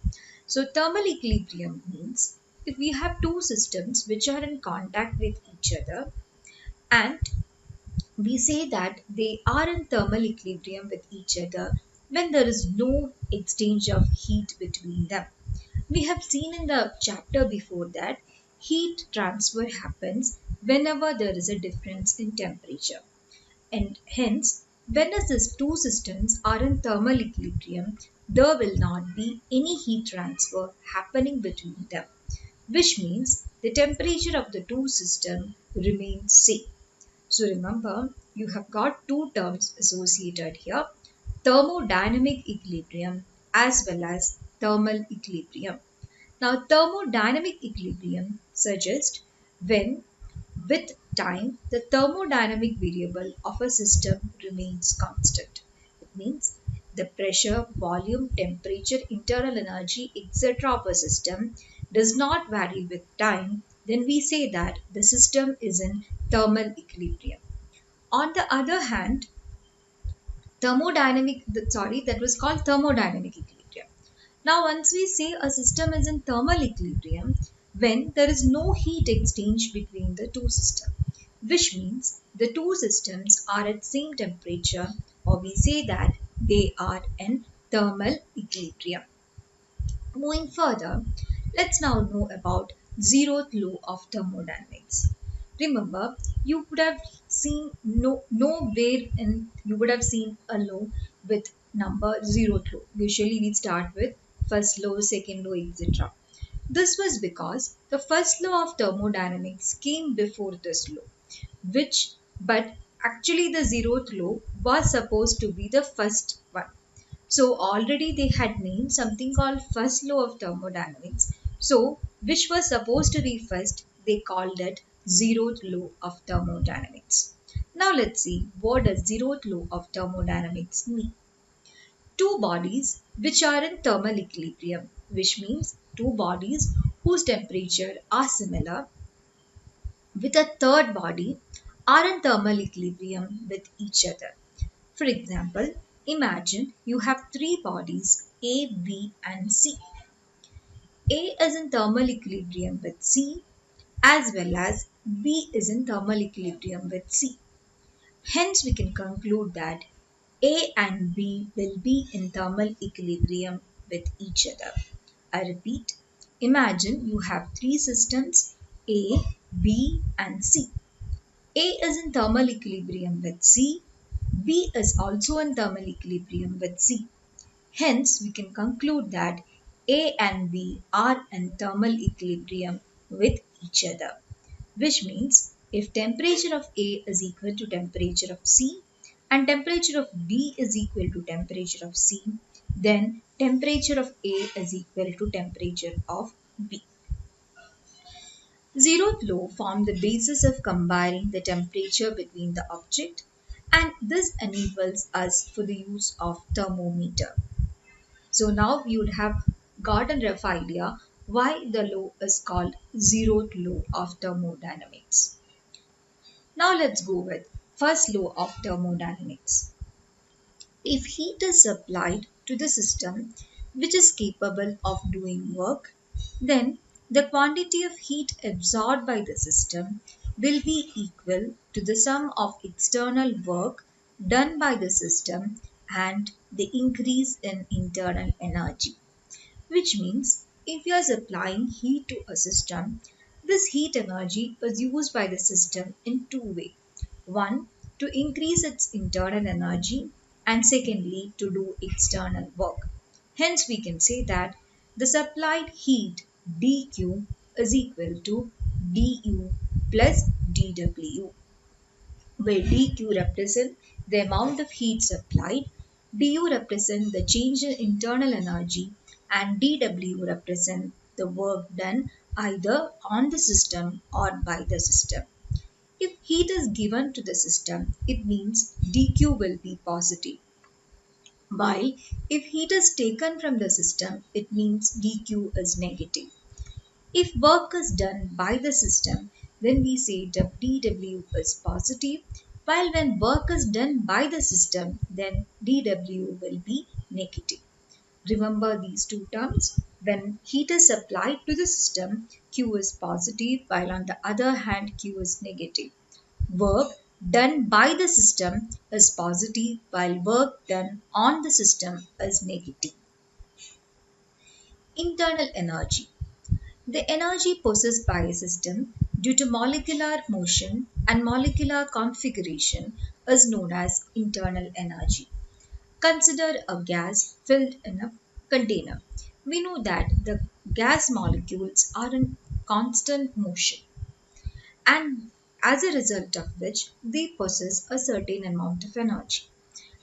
A: So, thermal equilibrium means if we have two systems which are in contact with each other and we say that they are in thermal equilibrium with each other when there is no exchange of heat between them. We have seen in the chapter before that heat transfer happens whenever there is a difference in temperature. And hence, when these two systems are in thermal equilibrium, there will not be any heat transfer happening between them, which means the temperature of the two systems remains same. So remember, you have got two terms associated here, thermodynamic equilibrium as well as thermal equilibrium. Now, thermodynamic equilibrium suggests when, with time, the thermodynamic variable of a system remains constant. It means the pressure, volume, temperature, internal energy, etc. of a system does not vary with time, then we say that the system is in thermal equilibrium. On the other hand, that was called thermodynamic equilibrium. Now, once we say a system is in thermal equilibrium, when there is no heat exchange between the two systems, which means the two systems are at same temperature, or we say that they are in thermal equilibrium. Moving further, let's now know about zeroth law of thermodynamics. Remember, you would have seen nowhere in you would have seen a law with number zeroth law. Usually we start with first law, second law, etc. This was because the first law of thermodynamics came before this law, which but actually the zeroth law was supposed to be the first one. So already they had named something called first law of thermodynamics. So which was supposed to be first, they called it zeroth law of thermodynamics. Now let's see what does zeroth law of thermodynamics mean. Two bodies which are in thermal equilibrium, which means two bodies whose temperature are similar with a third body are in thermal equilibrium with each other. For example, imagine you have three bodies A, B, and C. A is in thermal equilibrium with C as well as B is in thermal equilibrium with C. Hence, we can conclude that A and B will be in thermal equilibrium with each other. I repeat, imagine you have three systems A, B, and C. A is in thermal equilibrium with C. B is also in thermal equilibrium with C. Hence, we can conclude that A and B are in thermal equilibrium with each other, which means if temperature of A is equal to temperature of C and temperature of B is equal to temperature of C, then temperature of A is equal to temperature of B. Zeroth law formed the basis of comparing the temperature between the object, and this enables us for the use of thermometer. So now you would have gotten a rough idea why the law is called zeroth law of thermodynamics. Now let's go with first law of thermodynamics. If heat is supplied to the system which is capable of doing work, then the quantity of heat absorbed by the system will be equal to the sum of external work done by the system and the increase in internal energy. Which means if you are supplying heat to a system, this heat energy is used by the system in two ways. One, to increase its internal energy, and secondly, to do external work. Hence, we can say that the supplied heat dQ is equal to du plus dW, where dQ represents the amount of heat supplied du represent the change in internal energy and dw represent the work done either on the system or by the system. If heat is given to the system, it means dq will be positive, while if heat is taken from the system, it means dq is negative. If work is done by the system, then we say dW is positive, while when work is done by the system, then dW will be negative. Remember these two terms. When heat is applied to the system, Q is positive, while on the other hand, Q is negative. Work done by the system is positive, while work done on the system is negative. Internal energy. The energy possessed by a system due to molecular motion and molecular configuration is known as internal energy. Consider a gas filled in a container. We know that the gas molecules are in constant motion, and as a result of which they possess a certain amount of energy.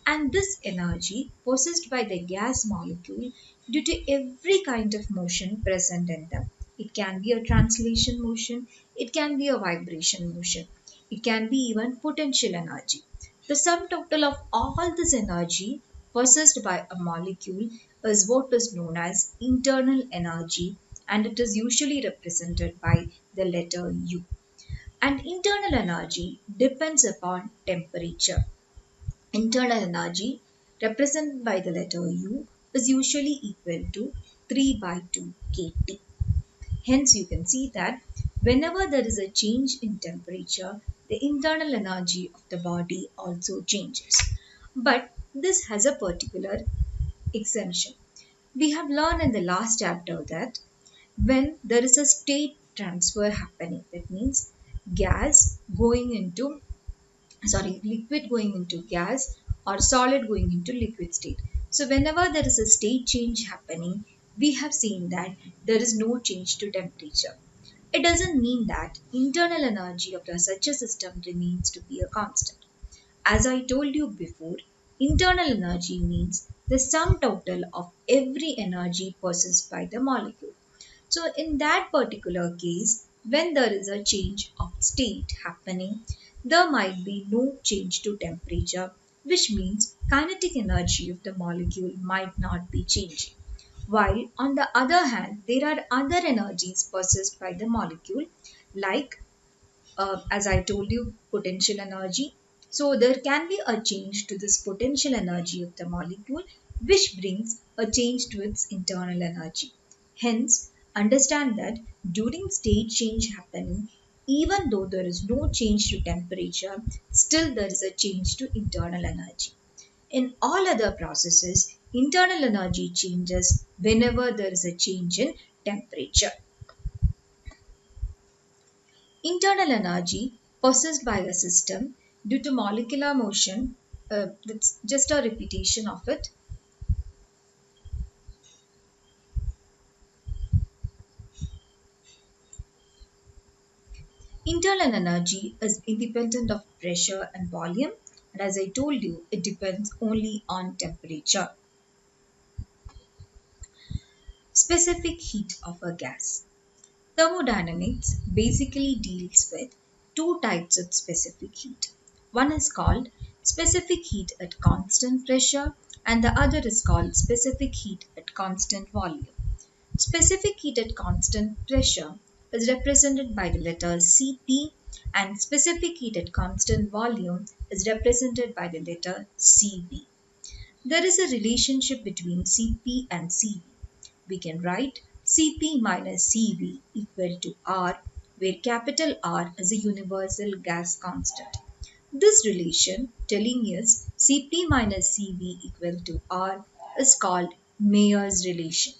A: And this energy possessed by the gas molecule due to every kind of motion present in them. It can be a translation motion, it can be a vibration motion, it can be even potential energy. The sum total of all this energy possessed by a molecule is what is known as internal energy, and it is usually represented by the letter U. And internal energy depends upon temperature. Internal energy, represented by the letter U, is usually equal to 3 by 2 kT. Hence, you can see that whenever there is a change in temperature, the internal energy of the body also changes. But this has a particular exemption. We have learned in the last chapter that when there is a state transfer happening, that means gas going into liquid going into gas or solid going into liquid state. So whenever there is a state change happening, we have seen that there is no change to temperature. It doesn't mean that internal energy of such a system remains to be a constant. As I told you before, internal energy means the sum total of every energy possessed by the molecule. So, in that particular case, when there is a change of state happening, there might be no change to temperature, which means kinetic energy of the molecule might not be changing. While on the other hand, there are other energies possessed by the molecule, like as I told you, potential energy. So there can be a change to this potential energy of the molecule, which brings a change to its internal energy. Hence, understand that during state change happening, even though there is no change to temperature, still there is a change to internal energy. In all other processes, internal energy changes whenever there is a change in temperature. Internal energy possessed by a system due to molecular motion, that's just a repetition of it. Internal energy is independent of pressure and volume, and as I told you, it depends only on temperature. Specific heat of a gas. Thermodynamics basically deals with two types of specific heat. One is called specific heat at constant pressure, and the other is called specific heat at constant volume. Specific heat at constant pressure is represented by the letter Cp, and specific heat at constant volume is represented by the letter Cv. There is a relationship between Cp and Cv. We can write Cp minus Cv equal to R, where capital R is a universal gas constant. This relation telling us Cp minus Cv equal to R is called Mayer's relation.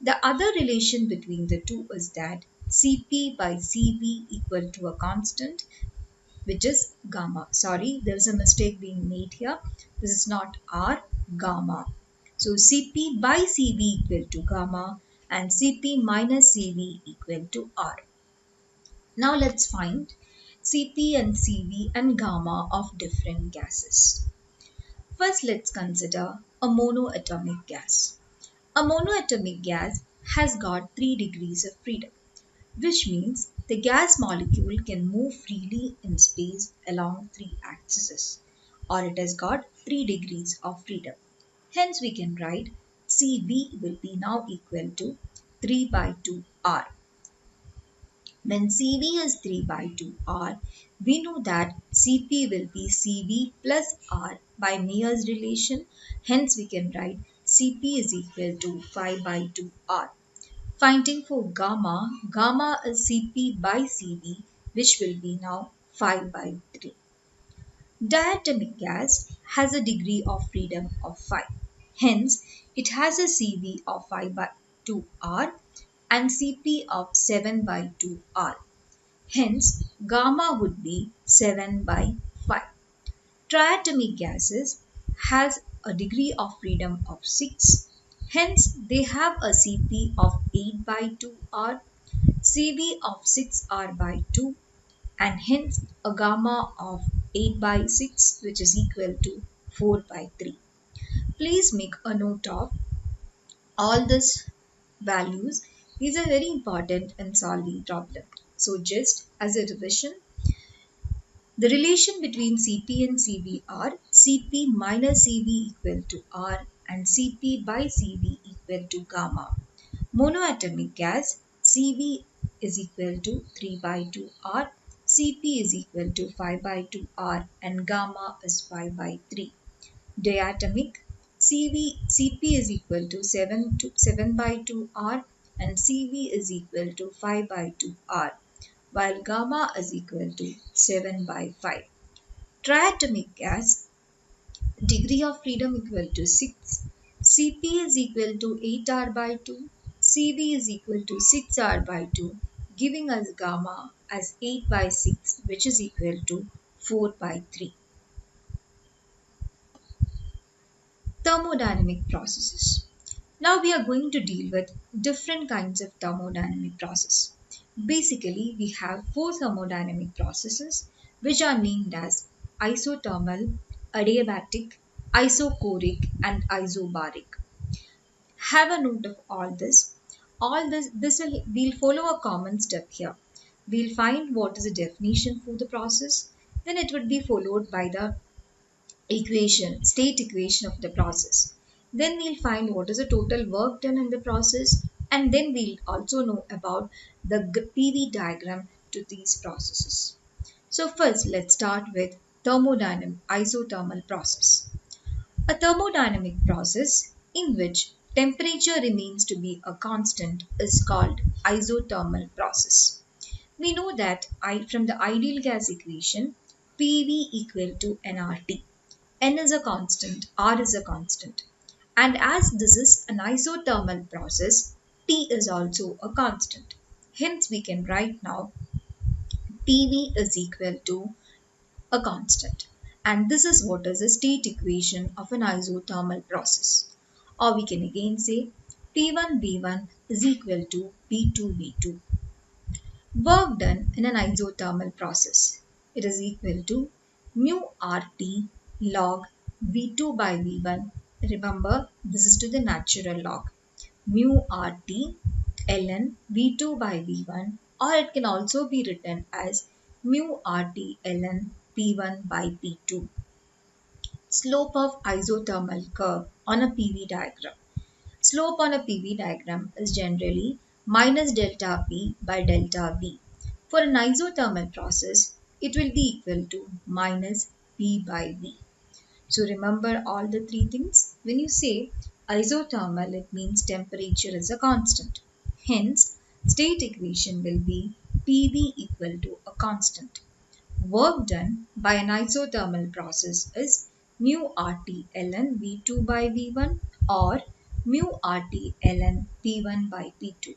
A: The other relation between the two is that Cp by Cv equal to a constant, which is gamma. Sorry, there is a mistake being made here. This is not R, gamma. So Cp by Cv equal to gamma and Cp minus Cv equal to R. Now let's find Cp and Cv and gamma of different gases. First, let's consider a monoatomic gas. A monoatomic gas has got 3 degrees of freedom, which means the gas molecule can move freely in space along 3 axes, or it has got 3 degrees of freedom. Hence, we can write Cv will be now equal to 3 by 2 R. When Cv is 3 by 2 R, we know that Cp will be Cv plus R by Meyer's relation. Hence, we can write Cp is equal to 5 by 2 R. Finding for gamma, gamma is Cp by Cv, which will be now 5 by 3. Diatomic gas has a degree of freedom of 5. Hence, it has a Cv of 5 by 2 R and Cp of 7 by 2 R. Hence, gamma would be 7 by 5. Triatomic gases has a degree of freedom of 6. Hence, they have a Cp of 8 by 2 R, Cv of 6 R by 2, and hence a gamma of 8 by 6, which is equal to 4 by 3. Please make a note of all these values. These are very important in solving problem. So just as a revision, the relation between Cp and Cv are Cp minus Cv equal to R and Cp by Cv equal to gamma. Monoatomic gas Cv is equal to 3 by 2 R, Cp is equal to 5 by 2 R and gamma is 5 by 3. Diatomic Cp is equal to 7 by 2 R and Cv is equal to 5 by 2 R, while gamma is equal to 7 by 5. Triatomic gas degree of freedom equal to 6. Cp is equal to 8R by 2. Cv is equal to 6R by 2, giving us gamma as 8 by 6, which is equal to 4 by 3. Thermodynamic processes. Now we are going to deal with different kinds of thermodynamic process. Basically, we have 4 thermodynamic processes which are named as isothermal, adiabatic, isochoric and isobaric. Have a note of all this. We'll follow a common step here. We'll find what is the definition for the process, then it would be followed by the state equation of the process. Then we'll find what is the total work done in the process, and then we'll also know about the PV diagram to these processes. So first let's start with thermodynamic isothermal process. A thermodynamic process in which temperature remains to be a constant is called isothermal process. We know that from the ideal gas equation, PV equal to nRT. N is a constant, R is a constant. And as this is an isothermal process, T is also a constant. Hence, we can write now PV is equal to a constant. And this is what is the state equation of an isothermal process. Or we can again say P1V1 is equal to P2V2. Work done in an isothermal process. It is equal to mu RT log V2 by V1. Remember, this is to the natural log. Mu RT ln V2 by V1, or it can also be written as mu RT ln P1 by P2. Slope of isothermal curve on a PV diagram. Slope on a PV diagram is generally minus delta P by delta V. For an isothermal process, it will be equal to minus P by V. So remember all the three things. When you say isothermal, it means temperature is a constant. Hence, state equation will be PV equal to a constant. Work done by an isothermal process is mu RT ln V2 by V1 or mu RT ln P1 by P2.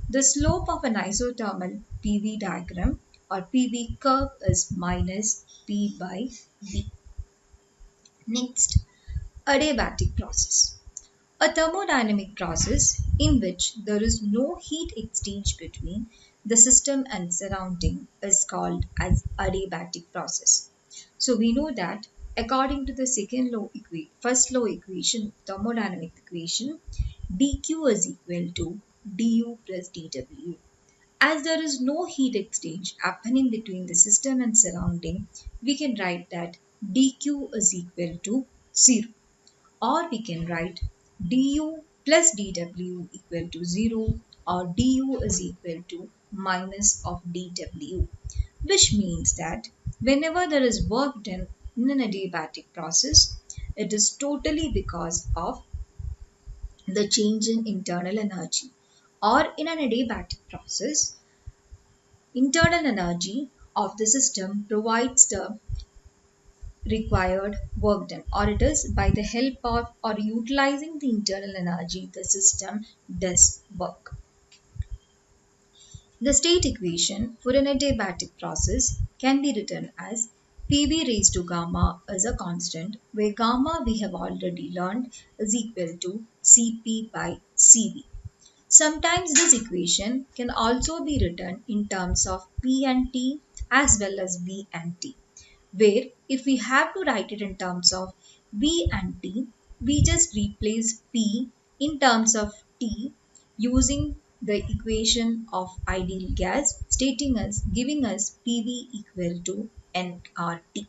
A: The slope of an isothermal PV diagram or PV curve is minus P by V. Next, adiabatic process. A thermodynamic process in which there is no heat exchange between the system and surrounding is called as adiabatic process. So we know that according to the first law equation, thermodynamic equation, dq is equal to du plus dw. As there is no heat exchange happening between the system and surrounding, we can write that dq is equal to 0. Or we can write du plus dw equal to 0, or du is equal to minus of dw, which means that whenever there is work done in an adiabatic process, it is totally because of the change in internal energy. Or in an adiabatic process, internal energy of the system provides the required work done, or it is by the help of or utilizing the internal energy the system does work. The state equation for an adiabatic process can be written as Pv raised to gamma is a constant, where gamma we have already learned is equal to Cp by Cv. Sometimes this equation can also be written in terms of P and T as well as V and T, where if we have to write it in terms of V and T, we just replace P in terms of T using the equation of ideal gas, stating us giving us PV equal to nRT.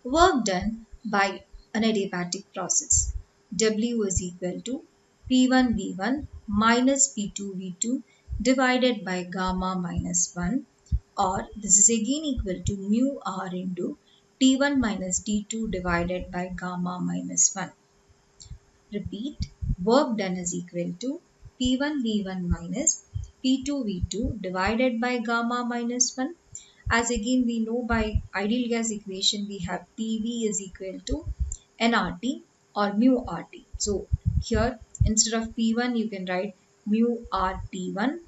A: Work done by an adiabatic process. W is equal to P1 V1 minus P2 V2 divided by gamma minus 1, or this is again equal to mu R into T1 minus T2 divided by gamma minus 1. Repeat, work done is equal to P1 V1 minus P2 V2 divided by gamma minus 1. As again we know by ideal gas equation we have PV is equal to nRT or mu RT. So here instead of P1 you can write mu RT1.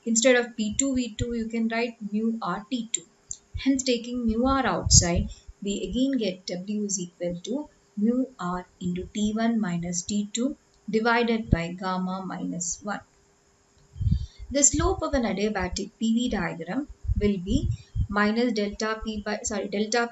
A: Instead of P2 V2 you can write mu RT2. Hence taking mu R outside, we again get W is equal to mu R into T1 minus T2 divided by gamma minus 1. The slope of an adiabatic PV diagram will be minus delta P by delta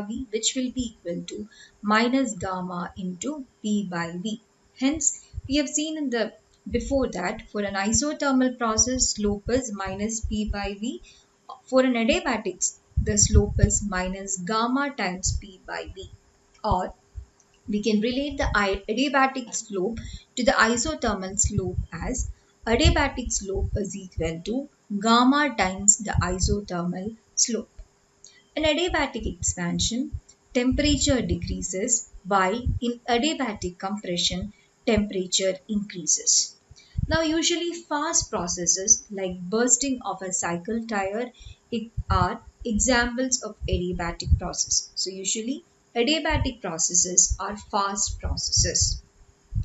A: V, which will be equal to minus gamma into P by V. Hence, we have seen in the before that for an isothermal process slope is minus P by V. For an adiabatic, the slope is minus gamma times P by V. Or we can relate the adiabatic slope to the isothermal slope as adiabatic slope is equal to gamma times the isothermal slope. In adiabatic expansion, temperature decreases while in adiabatic compression, temperature increases. Now, usually fast processes like bursting of a cycle tire are examples of adiabatic process. So, usually adiabatic processes are fast processes.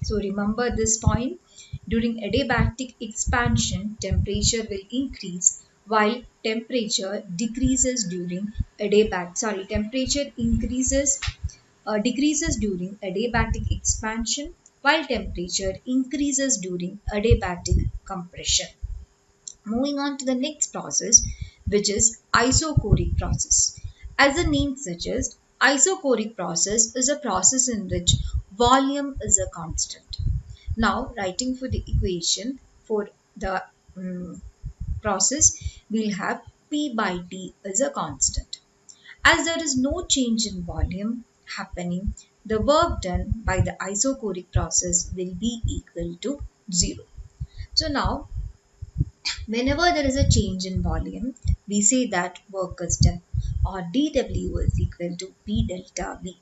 A: So, remember this point. During adiabatic expansion, temperature will increase while temperature decreases during temperature decreases during adiabatic expansion while temperature increases during adiabatic compression. Moving on to the next process, which is isochoric process. As the name suggests, isochoric process is a process in which volume is a constant. Now, writing for the equation for the process, we'll have P by T is a constant. As there is no change in volume happening, the work done by the isochoric process will be equal to 0. So now, whenever there is a change in volume, we say that work is done, or dW is equal to P delta V.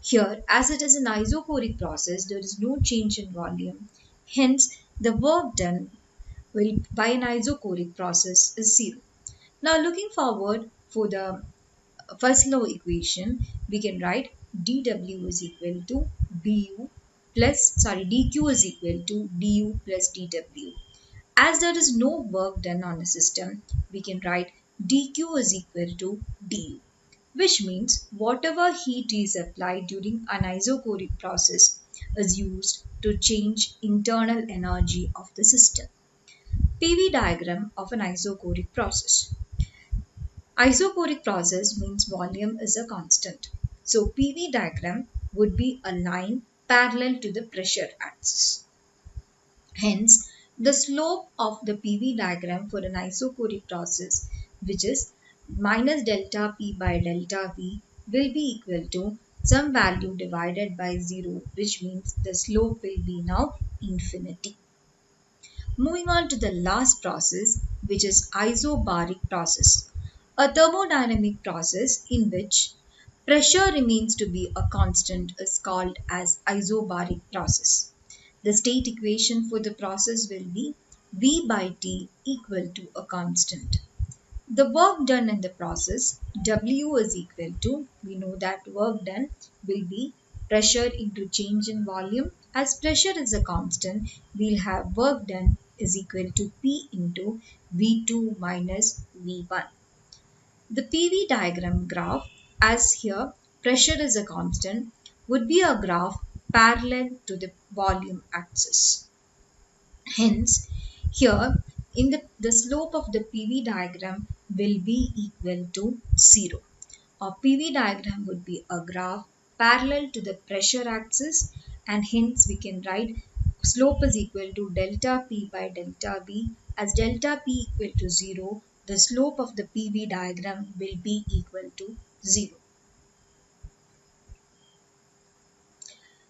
A: Here, as it is an isochoric process, there is no change in volume. Hence, the work done will by an isochoric process is 0. Now, looking forward for the first law equation, we can write dW is equal to dQ is equal to du plus dW. As there is no work done on the system, we can write dQ is equal to du, which means whatever heat is applied during an isochoric process is used to change internal energy of the system. PV diagram of an isochoric process. Isochoric process means volume is a constant. So PV diagram would be a line parallel to the pressure axis. Hence, the slope of the PV diagram for an isochoric process, which is minus delta P by delta V, will be equal to some value divided by 0, which means the slope will be now infinity. Moving on to the last process, which is isobaric process, a thermodynamic process in which pressure remains to be a constant is called as isobaric process. The state equation for the process will be V by T equal to a constant. The work done in the process, W is equal to, we know that work done will be pressure into change in volume. As pressure is a constant, we'll have work done is equal to P into V2 minus V1. The PV diagram graph, as here pressure is a constant, would be a graph parallel to the volume axis. Hence, here in the slope of the PV diagram will be equal to 0. A PV diagram would be a graph parallel to the pressure axis, and hence we can write slope is equal to delta P by delta V. As delta P equal to 0, the slope of the PV diagram will be equal to 0.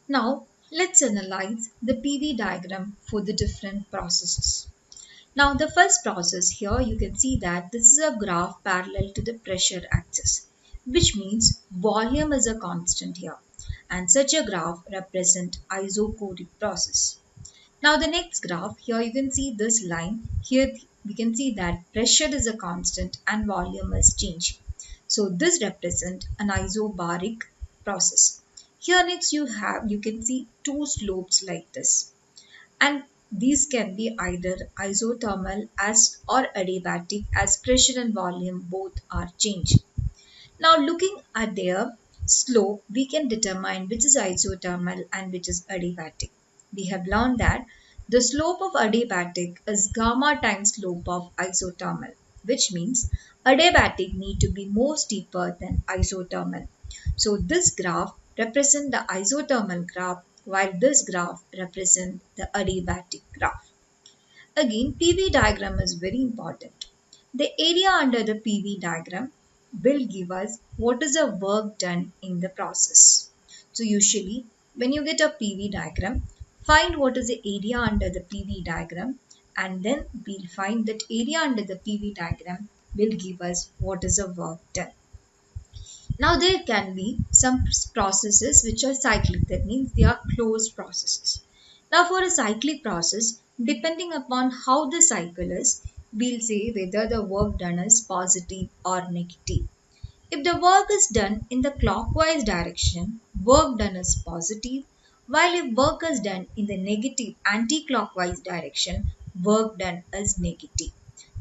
A: Now let's analyze the PV diagram for the different processes. Now the first process here, you can see that this is a graph parallel to the pressure axis, which means volume is a constant here, and such a graph represent isochoric process. Now the next graph, here you can see this line, here we can see that pressure is a constant and volume is change. So this represent an isobaric process. Here next you can see two slopes like this, and these can be either isothermal as or adiabatic as pressure and volume both are changing. Now looking at their slope, we can determine which is isothermal and which is adiabatic. We have learned that the slope of adiabatic is gamma times slope of isothermal, which means adiabatic need to be more steeper than isothermal. So this graph represents the isothermal graph, while this graph represents the adiabatic graph. Again, PV diagram is very important. The area under the PV diagram will give us what is the work done in the process. So usually when you get a PV diagram, find what is the area under the PV diagram, and then we'll find that area under the PV diagram will give us what is the work done. Now there can be some processes which are cyclic, that means they are closed processes. Now for a cyclic process, depending upon how the cycle is, we'll say whether the work done is positive or negative. If the work is done in the clockwise direction, work done is positive, while if work is done in the negative anti-clockwise direction, work done is negative.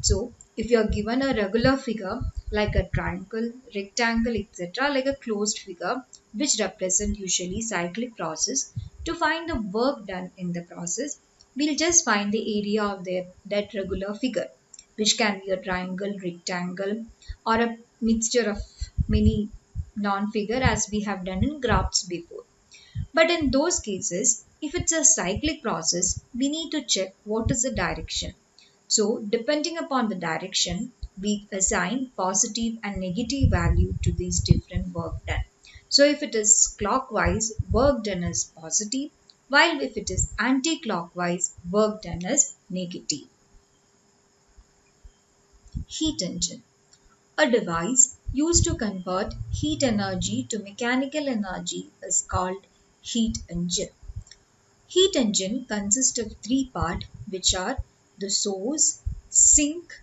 A: So, if you are given a regular figure like a triangle, rectangle, etc., like a closed figure, which represent usually cyclic process, to find the work done in the process, we'll just find the area of that regular figure, which can be a triangle, rectangle, or a mixture of many non-figure as we have done in graphs before. But in those cases, if it's a cyclic process, we need to check what is the direction. So depending upon the direction, we assign positive and negative value to these different work done. So if it is clockwise, work done is positive, while if it is anti-clockwise, work done is negative. Heat engine, a device used to convert heat energy to mechanical energy, is called heat engine. Heat engine consists of three parts, which are the source, sink,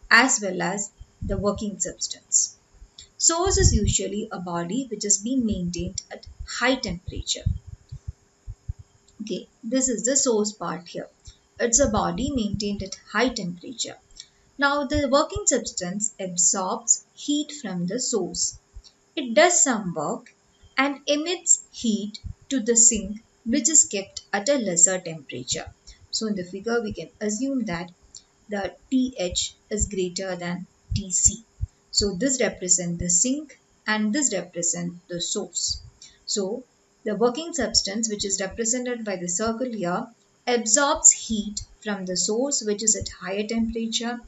A: as well as the working substance. Source is usually a body which is being maintained at high temperature. Okay, this is the source part here. It's a body maintained at high temperature. Now the working substance absorbs heat from the source. It does some work and emits heat to the sink, which is kept at a lesser temperature. So in the figure we can assume that the TH is greater than TC. So this represents the sink and this represents the source. So the working substance, which is represented by the circle here, absorbs heat from the source, which is at higher temperature,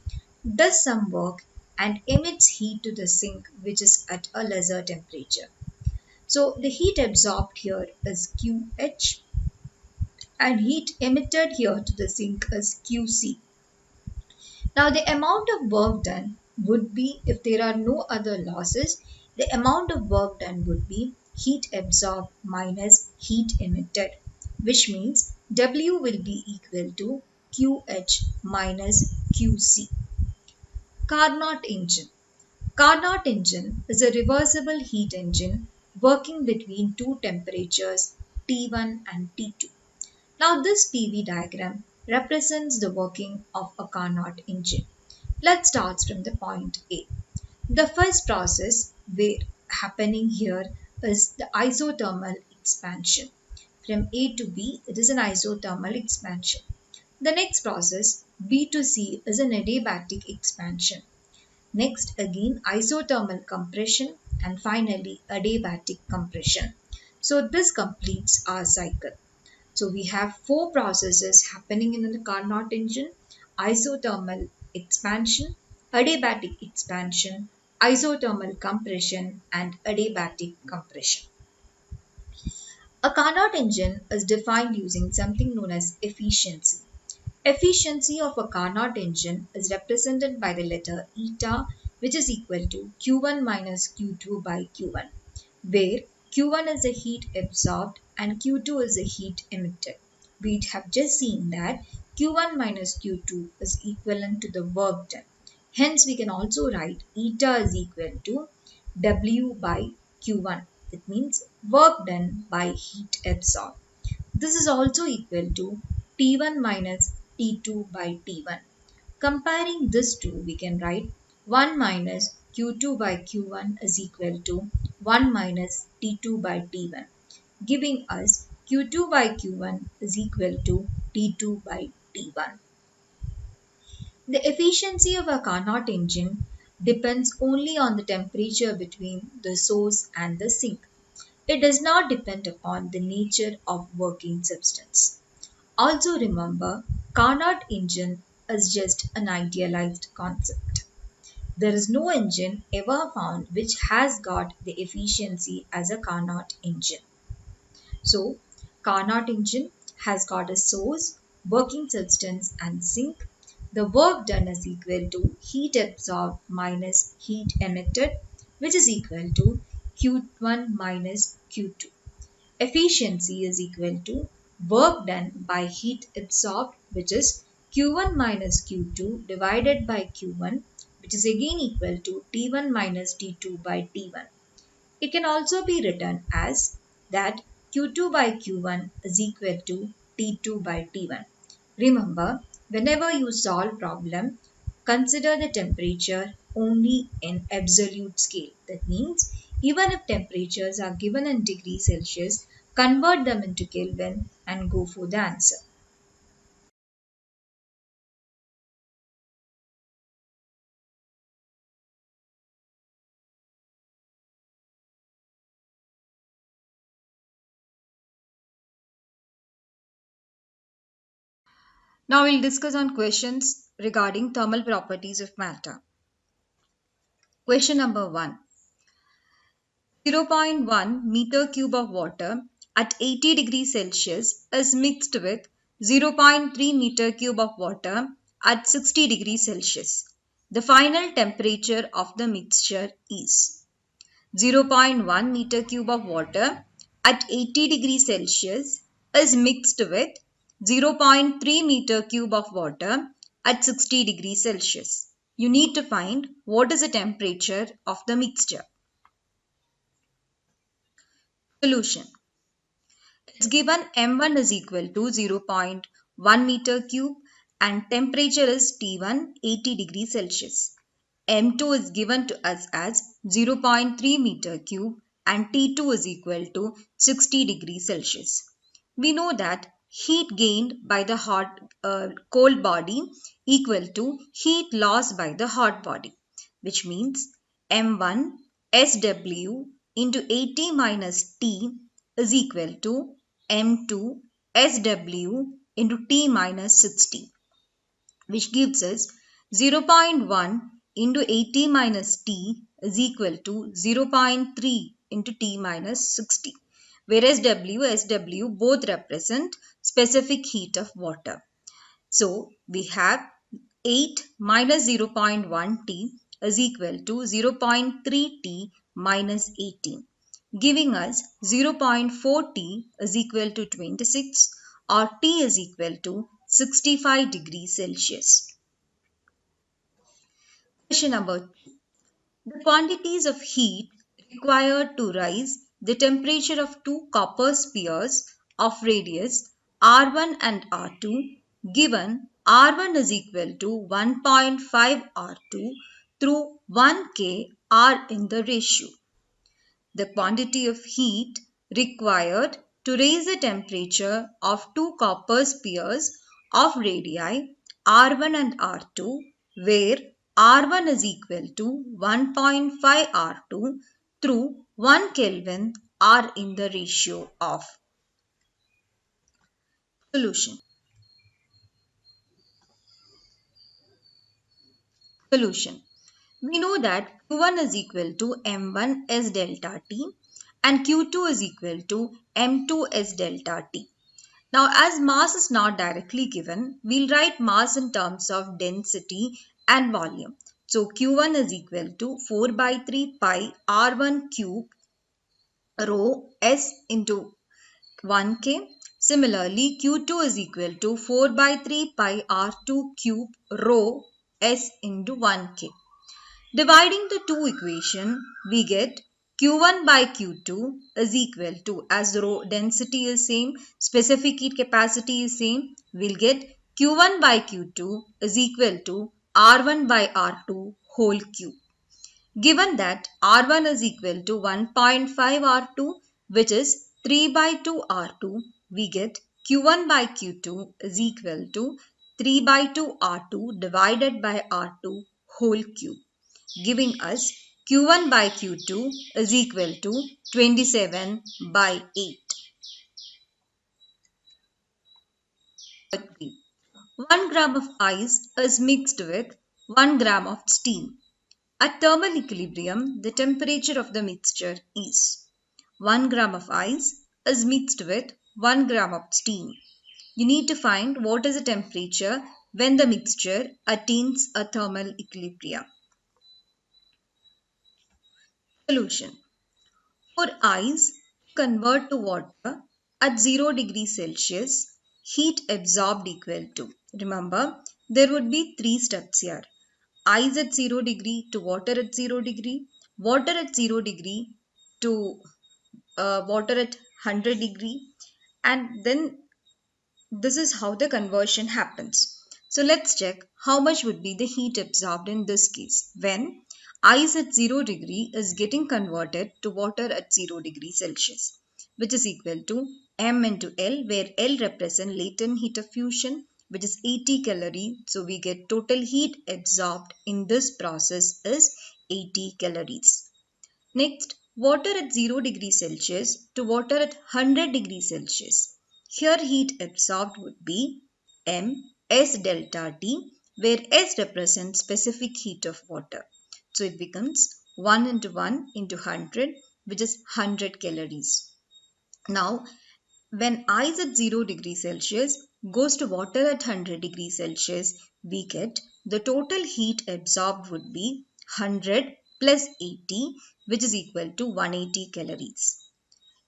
A: does some work, and emits heat to the sink, which is at a lesser temperature. So the heat absorbed here is QH and heat emitted here to the sink is QC. Now the amount of work done would be, if there are no other losses, the amount of work done would be heat absorbed minus heat emitted, which means W will be equal to QH minus QC. Carnot engine. Carnot engine is a reversible heat engine working between two temperatures T1 and T2. Now this PV diagram represents the working of a Carnot engine. Let's start from the point A. The first process where happening here is the isothermal expansion. From A to B, it is an isothermal expansion. The next process, B to C, is an adiabatic expansion. Next, again, isothermal compression, and finally, adiabatic compression. So this completes our cycle. So we have four processes happening in the Carnot engine: isothermal expansion, adiabatic expansion, isothermal compression, and adiabatic compression. A Carnot engine is defined using something known as efficiency. Efficiency of a Carnot engine is represented by the letter eta, which is equal to Q1 minus Q2 by Q1, where Q1 is the heat absorbed and Q2 is the heat emitted. We have just seen that Q1 minus Q2 is equivalent to the work done. Hence, we can also write eta is equal to W by Q1. It means work done by heat absorbed. This is also equal to T1 minus T2 by T1. Comparing this two, we can write 1 minus Q2 by Q1 is equal to 1 minus T2 by T1, giving us Q2 by Q1 is equal to T2 by T1. The efficiency of a Carnot engine depends only on the temperature between the source and the sink. It does not depend upon the nature of working substance. Also remember, Carnot engine is just an idealized concept. There is no engine ever found which has got the efficiency as a Carnot engine. So, Carnot engine has got a source, working substance and sink. The work done is equal to heat absorbed minus heat emitted, which is equal to Q1 minus Q2. Efficiency is equal to work done by heat absorbed, which is Q1 minus Q2 divided by Q1, which is again equal to T1 minus T2 by T1. It can also be written as that Q2 by Q1 is equal to T2 by T1. Remember, whenever you solve problem, consider the temperature only in absolute scale. That means even if temperatures are given in degrees Celsius, convert them into Kelvin and go for the answer. Now we'll discuss on questions regarding thermal properties of matter. Question number 1. 0.1 meter cube of water at 80 degrees Celsius is mixed with 0.3 meter cube of water at 60 degrees Celsius. The final temperature of the mixture is 0.1 meter cube of water at 80 degrees Celsius is mixed with 0.3 meter cube of water at 60 degrees Celsius. You need to find what is the temperature of the mixture. Solution. It's given M1 is equal to 0.1 meter cube and temperature is T1 80 degrees Celsius. M2 is given to us as 0.3 meter cube and T2 is equal to 60 degrees Celsius. We know that heat gained by the cold body equal to heat lost by the hot body, which means M1 SW into 80 minus T is equal to M2 SW into T minus 60, which gives us 0.1 into 80 minus T is equal to 0.3 into T minus 60, whereas W, SW both represent specific heat of water. So we have 8 minus 0.1 T is equal to 0.3 T minus 18, giving us 0.4 T is equal to 26, or T is equal to 65 degrees Celsius. Question number 2. The quantities of heat required to rise the temperature of two copper spheres of radius R1 and R2, given R1 is equal to 1.5 R2 through 1 K are in the ratio. The quantity of heat required to raise the temperature of two copper spheres of radii R1 and R2, where R1 is equal to 1.5 R2 through 1 Kelvin, are in the ratio of. Solution. Solution. We know that Q1 is equal to M1 S delta T and Q2 is equal to M2 S delta T. Now, as mass is not directly given, we'll write mass in terms of density and volume. So, Q1 is equal to 4 by 3 pi R1 cube rho S into 1K. Similarly, Q2 is equal to 4 by 3 pi R2 cube rho S into 1K. Dividing the two equation, we get Q1 by Q2 is equal to, as the rho density is same, specific heat capacity is same, we'll get Q1 by Q2 is equal to R1 by R2 whole cube. Given that R1 is equal to 1.5 R2, which is 3 by 2 R2, we get Q1 by Q2 is equal to 3 by 2 R2 divided by R2 whole cube, giving us Q1 by Q2 is equal to 27 by 8. 1 gram of ice is mixed with 1 gram of steam. At thermal equilibrium, the temperature of the mixture is 1 gram of ice is mixed with 1 gram of steam. You need to find what is the temperature when the mixture attains a thermal equilibrium. Solution. For ice to convert to water at 0 degrees Celsius, heat absorbed equal to, remember, there would be 3 steps here. Ice at 0 degree to water at 0 degree, water at 0 degree to water at 100 degree, and then this is how the conversion happens. So let's check how much would be the heat absorbed in this case when ice at 0 degree is getting converted to water at 0 degree Celsius, which is equal to M into L, where L represents latent heat of fusion, which is 80 calorie. So we get total heat absorbed in this process is 80 calories. Next, water at 0 degrees Celsius to water at 100 degrees Celsius. Here heat absorbed would be M S delta T, where S represents specific heat of water. So it becomes 1 into 1 into 100, which is 100 calories. Now, when ice at 0 degrees Celsius goes to water at 100 degrees Celsius, we get the total heat absorbed would be 100 plus 80, which is equal to 180 calories.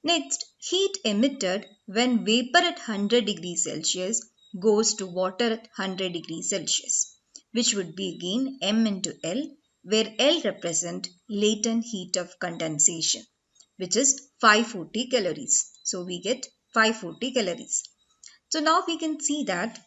A: Next, heat emitted when vapor at 100 degrees Celsius goes to water at 100 degrees Celsius, which would be again M into L, where L represent latent heat of condensation, which is 540 calories. So we get 540 calories. So now we can see that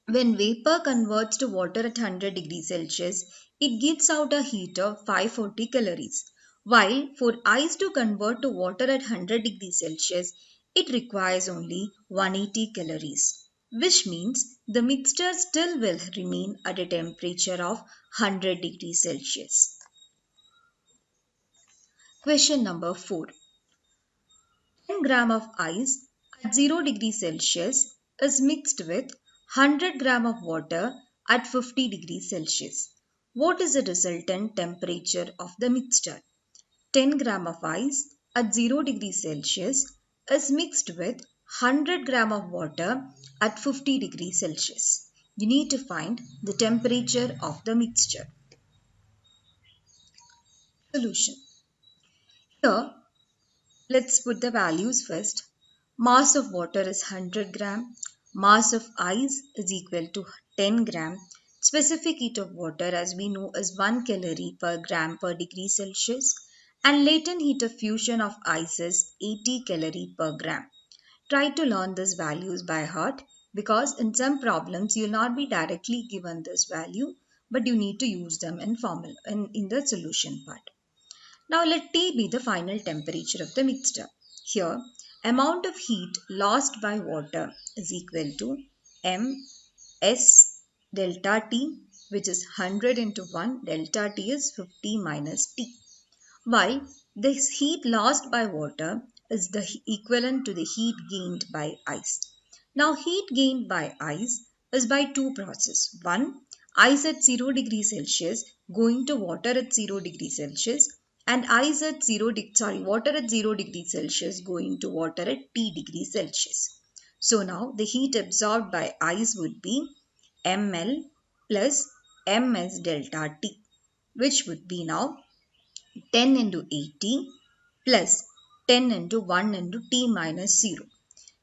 A: when vapor converts to water at 100 degrees Celsius, it gives out a heat of 540 calories. While for ice to convert to water at 100 degrees Celsius, it requires only 180 calories, which means the mixture still will remain at a temperature of 100 degrees Celsius. Question number 4. 10 gram of ice at 0 degrees Celsius is mixed with 100 gram of water at 50 degrees Celsius. What is the resultant temperature of the mixture? 10 gram of ice at 0 degrees Celsius is mixed with 100 gram of water at 50 degrees Celsius. You need to find the temperature of the mixture. Solution. Here, let's put the values first. Mass of water is 100 gram. Mass of ice is equal to 10 gram. Specific heat of water, as we know, is 1 calorie per gram per degree Celsius. And latent heat of fusion of ice is 80 calorie per gram. Try to learn these values by heart, because in some problems you will not be directly given this value, but you need to use them in formula in the solution part. Now let T be the final temperature of the mixture. Here, amount of heat lost by water is equal to Ms delta T, which is 100 into 1, delta T is 50 minus T. While the heat lost by water is the equivalent to the heat gained by ice. Now heat gained by ice is by two processes. One, ice at 0 degrees Celsius going to water at 0 degrees Celsius, and water at 0 degrees Celsius going to water at T degrees Celsius. So now the heat absorbed by ice would be ml plus ms delta T, which would be now 10 into 80 plus 10 into 1 into t minus 0.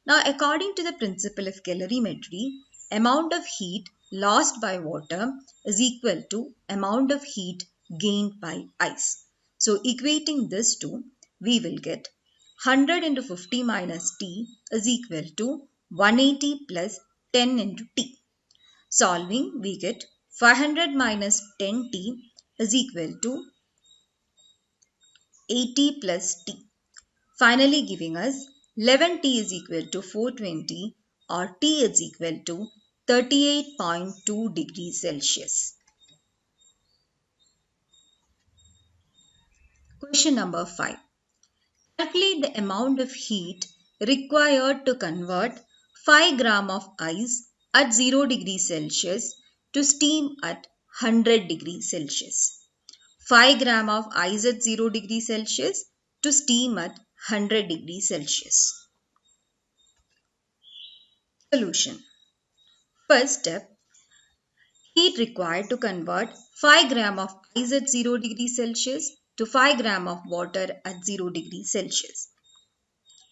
A: Now, according to the principle of calorimetry, amount of heat lost by water is equal to amount of heat gained by ice. So, equating this to, we will get 100 into 50 minus t is equal to 180 plus 10 into t. Solving, we get 500 minus 10t is equal to 80 plus t, finally giving us 11t is equal to 420, or t is equal to 38.2 degrees Celsius. Question number 5. Calculate the amount of heat required to convert 5 gram of ice at 0 degrees Celsius to steam at 100 degrees Celsius. 5 gram of ice at 0 degrees Celsius to steam at 100 degrees Celsius. Solution. First step, heat required to convert 5 gram of ice at 0 degrees Celsius to 5 gram of water at 0 degrees Celsius.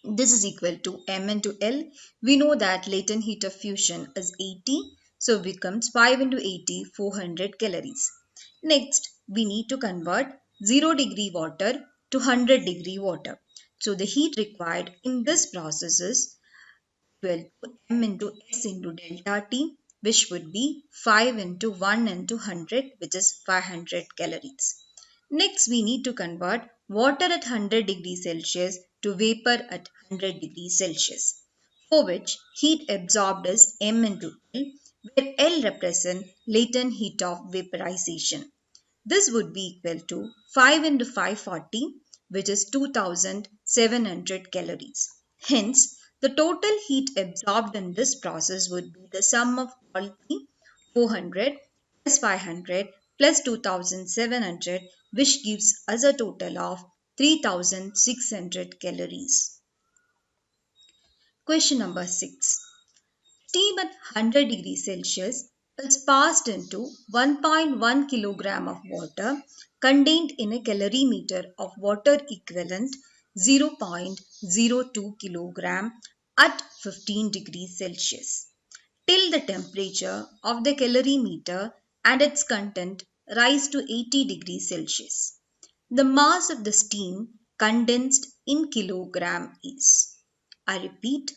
A: This is equal to M into L. We know that latent heat of fusion is 80. So it becomes 5 into 80, 400 calories. Next, we need to convert 0 degree water to 100 degree water. So the heat required in this process is equal to m into s into delta t, which would be 5 into 1 into 100, which is 500 calories. Next, we need to convert water at 100 degrees Celsius to vapor at 100 degrees Celsius, for which heat absorbed is m into L, where L represents latent heat of vaporization. This would be equal to 5 into 540, which is 2700 calories. Hence, the total heat absorbed in this process would be the sum of all three, 400 plus 500 plus 2700, which gives us a total of 3600 calories. Question number 6. Steam at 100 degrees Celsius is passed into 1.1 kilogram of water contained in a calorimeter of water equivalent 0.02 kilogram at 15 degrees Celsius, till the temperature of the calorimeter and its content rise to 80 degrees Celsius. The mass of the steam condensed in kilogram is, I repeat,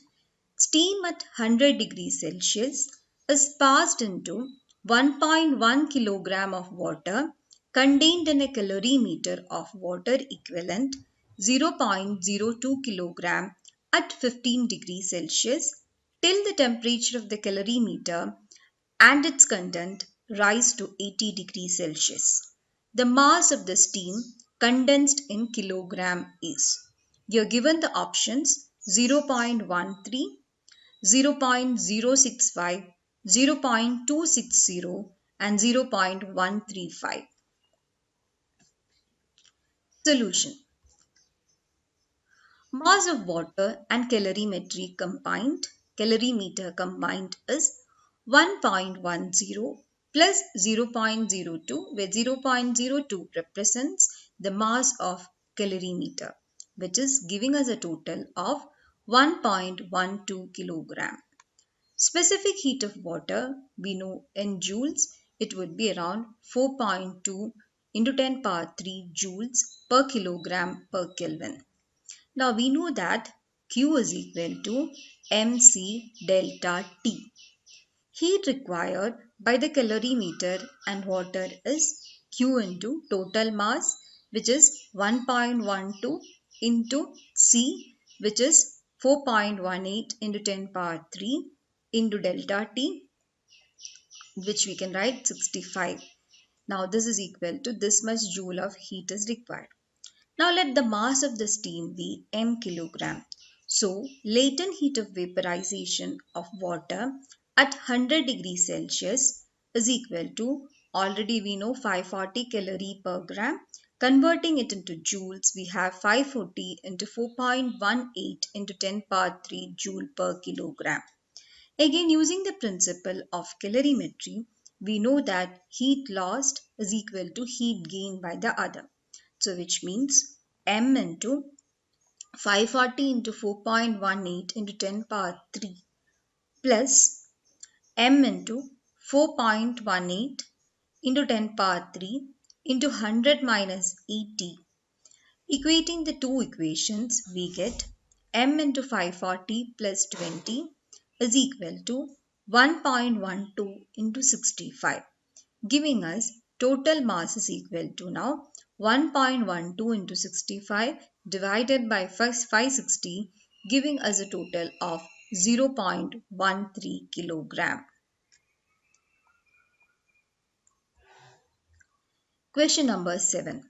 A: steam at 100 degrees Celsius is passed into 1.1 kilogram of water contained in a calorimeter of water equivalent 0.02 kilogram at 15 degrees Celsius, till the temperature of the calorimeter and its content rise to 80 degrees Celsius. The mass of the steam condensed in kilogram is. You're given the options 0.13, 0.065, 0.260 and 0.135. Solution. Mass of water and calorimeter combined is 1.10 plus 0.02, where 0.02 represents the mass of calorimeter, which is giving us a total of 1.12 kilogram. Specific heat of water, we know in joules, it would be around 4.2 into 10 power 3 joules per kilogram per Kelvin. Now we know that Q is equal to mc delta T. Heat required by the calorimeter and water is Q into total mass, which is 1.12 into C, which is 4.18 into 10 power 3 into delta T, which we can write 65. Now this is equal to this much joule of heat is required. Now let the mass of the steam be m kilogram. So latent heat of vaporization of water at 100 degrees Celsius is equal to, already we know, 540 calorie per gram. Converting it into joules, we have 540 into 4.18 into 10 power 3 joule per kilogram. Again, using the principle of calorimetry, we know that heat lost is equal to heat gained by the other. So which means m into 540 into 4.18 into 10 power 3 plus m into 4.18 into 10 power 3 into 100 minus 80. Equating the two equations, we get m into 540 plus 20 is equal to 1.12 into 65, giving us total mass is equal to now 1.12 into 65 divided by 560, giving us a total of 0.13 kilogram. Question number 7.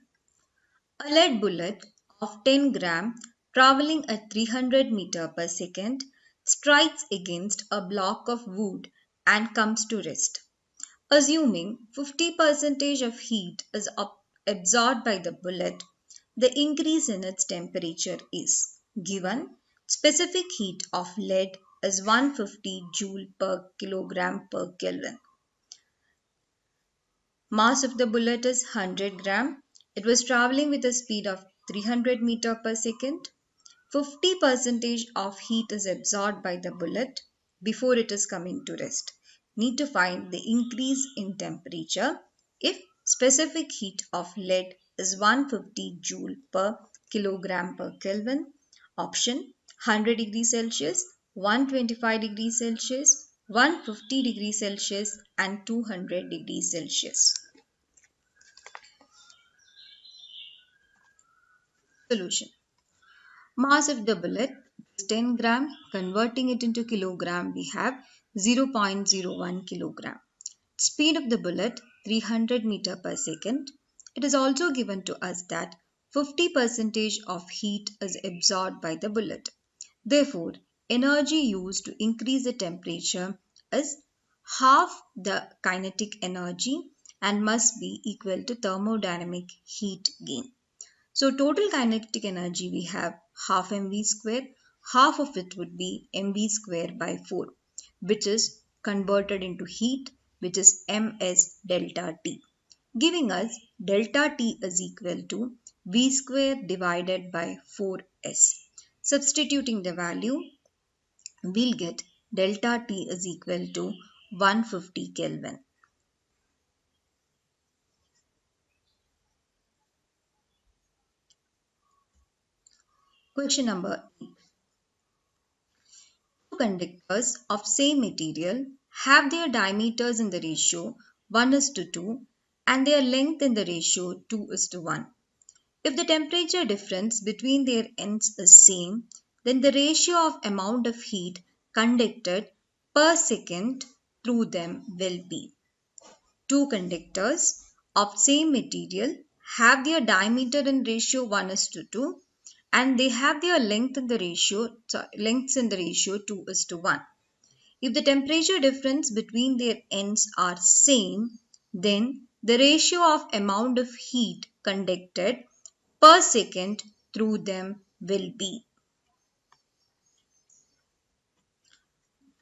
A: A lead bullet of 10 gram traveling at 300 meter per second strikes against a block of wood and comes to rest. Assuming 50% of heat is absorbed by the bullet, the increase in its temperature is given. Specific heat of lead is 150 joule per kilogram per Kelvin. Mass of the bullet is 100 gram. It was traveling with a speed of 300 meter per second. 50% of heat is absorbed by the bullet before it is coming to rest. Need to find the increase in temperature if specific heat of lead is 150 joule per kilogram per Kelvin. Option 100 degrees Celsius, 125 degrees Celsius, 150 degrees Celsius and 200 degrees Celsius. Solution. Mass of the bullet is 10 gram. Converting it into kilogram, we have 0.01 kilogram. Speed of the bullet 300 meter per second. It is also given to us that 50% of heat is absorbed by the bullet. Therefore, energy used to increase the temperature is half the kinetic energy and must be equal to thermodynamic heat gain. So total kinetic energy we have half mv square, half of it would be mv square by 4, which is converted into heat, which is ms delta T, giving us delta T is equal to v square divided by 4s. Substituting the value, we'll get delta T is equal to 150 Kelvin. Question number 8. Two conductors of same material have their diameters in the ratio 1 is to 2 and their length in the ratio 2 is to 1. If the temperature difference between their ends is same, then the ratio of amount of heat conducted per second through them will be. Two conductors of same material have their diameter in ratio 1:2 and they have their lengths in the ratio 2:1. If the temperature difference between their ends are same, then the ratio of amount of heat conducted per second through them will be.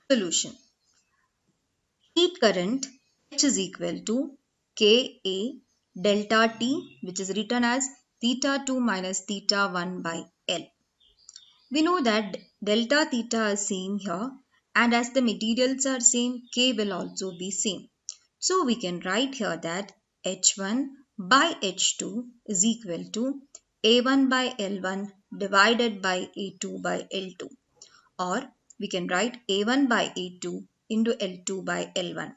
A: Solution. Heat current H is equal to Ka delta T, which is written as theta 2 minus theta 1 by L. We know that delta theta is same here, and as the materials are same, K will also be same. So we can write here that H1 by H2 is equal to A1 by L1 divided by A2 by L2, or we can write A1 by A2 into L2 by L1.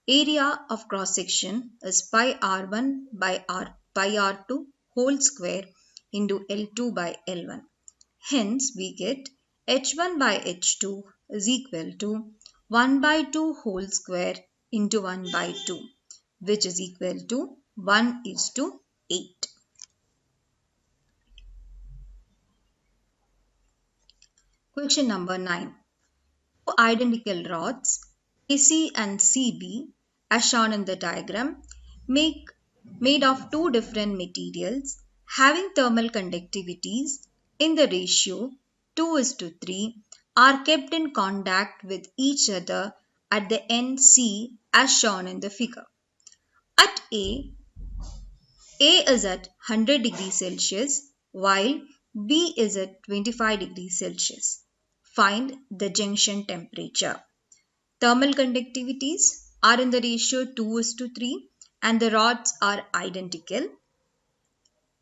A: Area of cross section is pi R1 by R2 whole square into L2 by L1. Hence we get H1 by H2 is equal to 1 by 2 whole square into 1 by 2, which is equal to 1:8. Question number 9. Two identical rods AC and CB as shown in the diagram make made of two different materials having thermal conductivities in the ratio 2:3 are kept in contact with each other at the end C as shown in the figure. At A is at 100 degrees Celsius while B is at 25 degrees Celsius. Find the junction temperature. Thermal conductivities are in the ratio 2:3 and the rods are identical.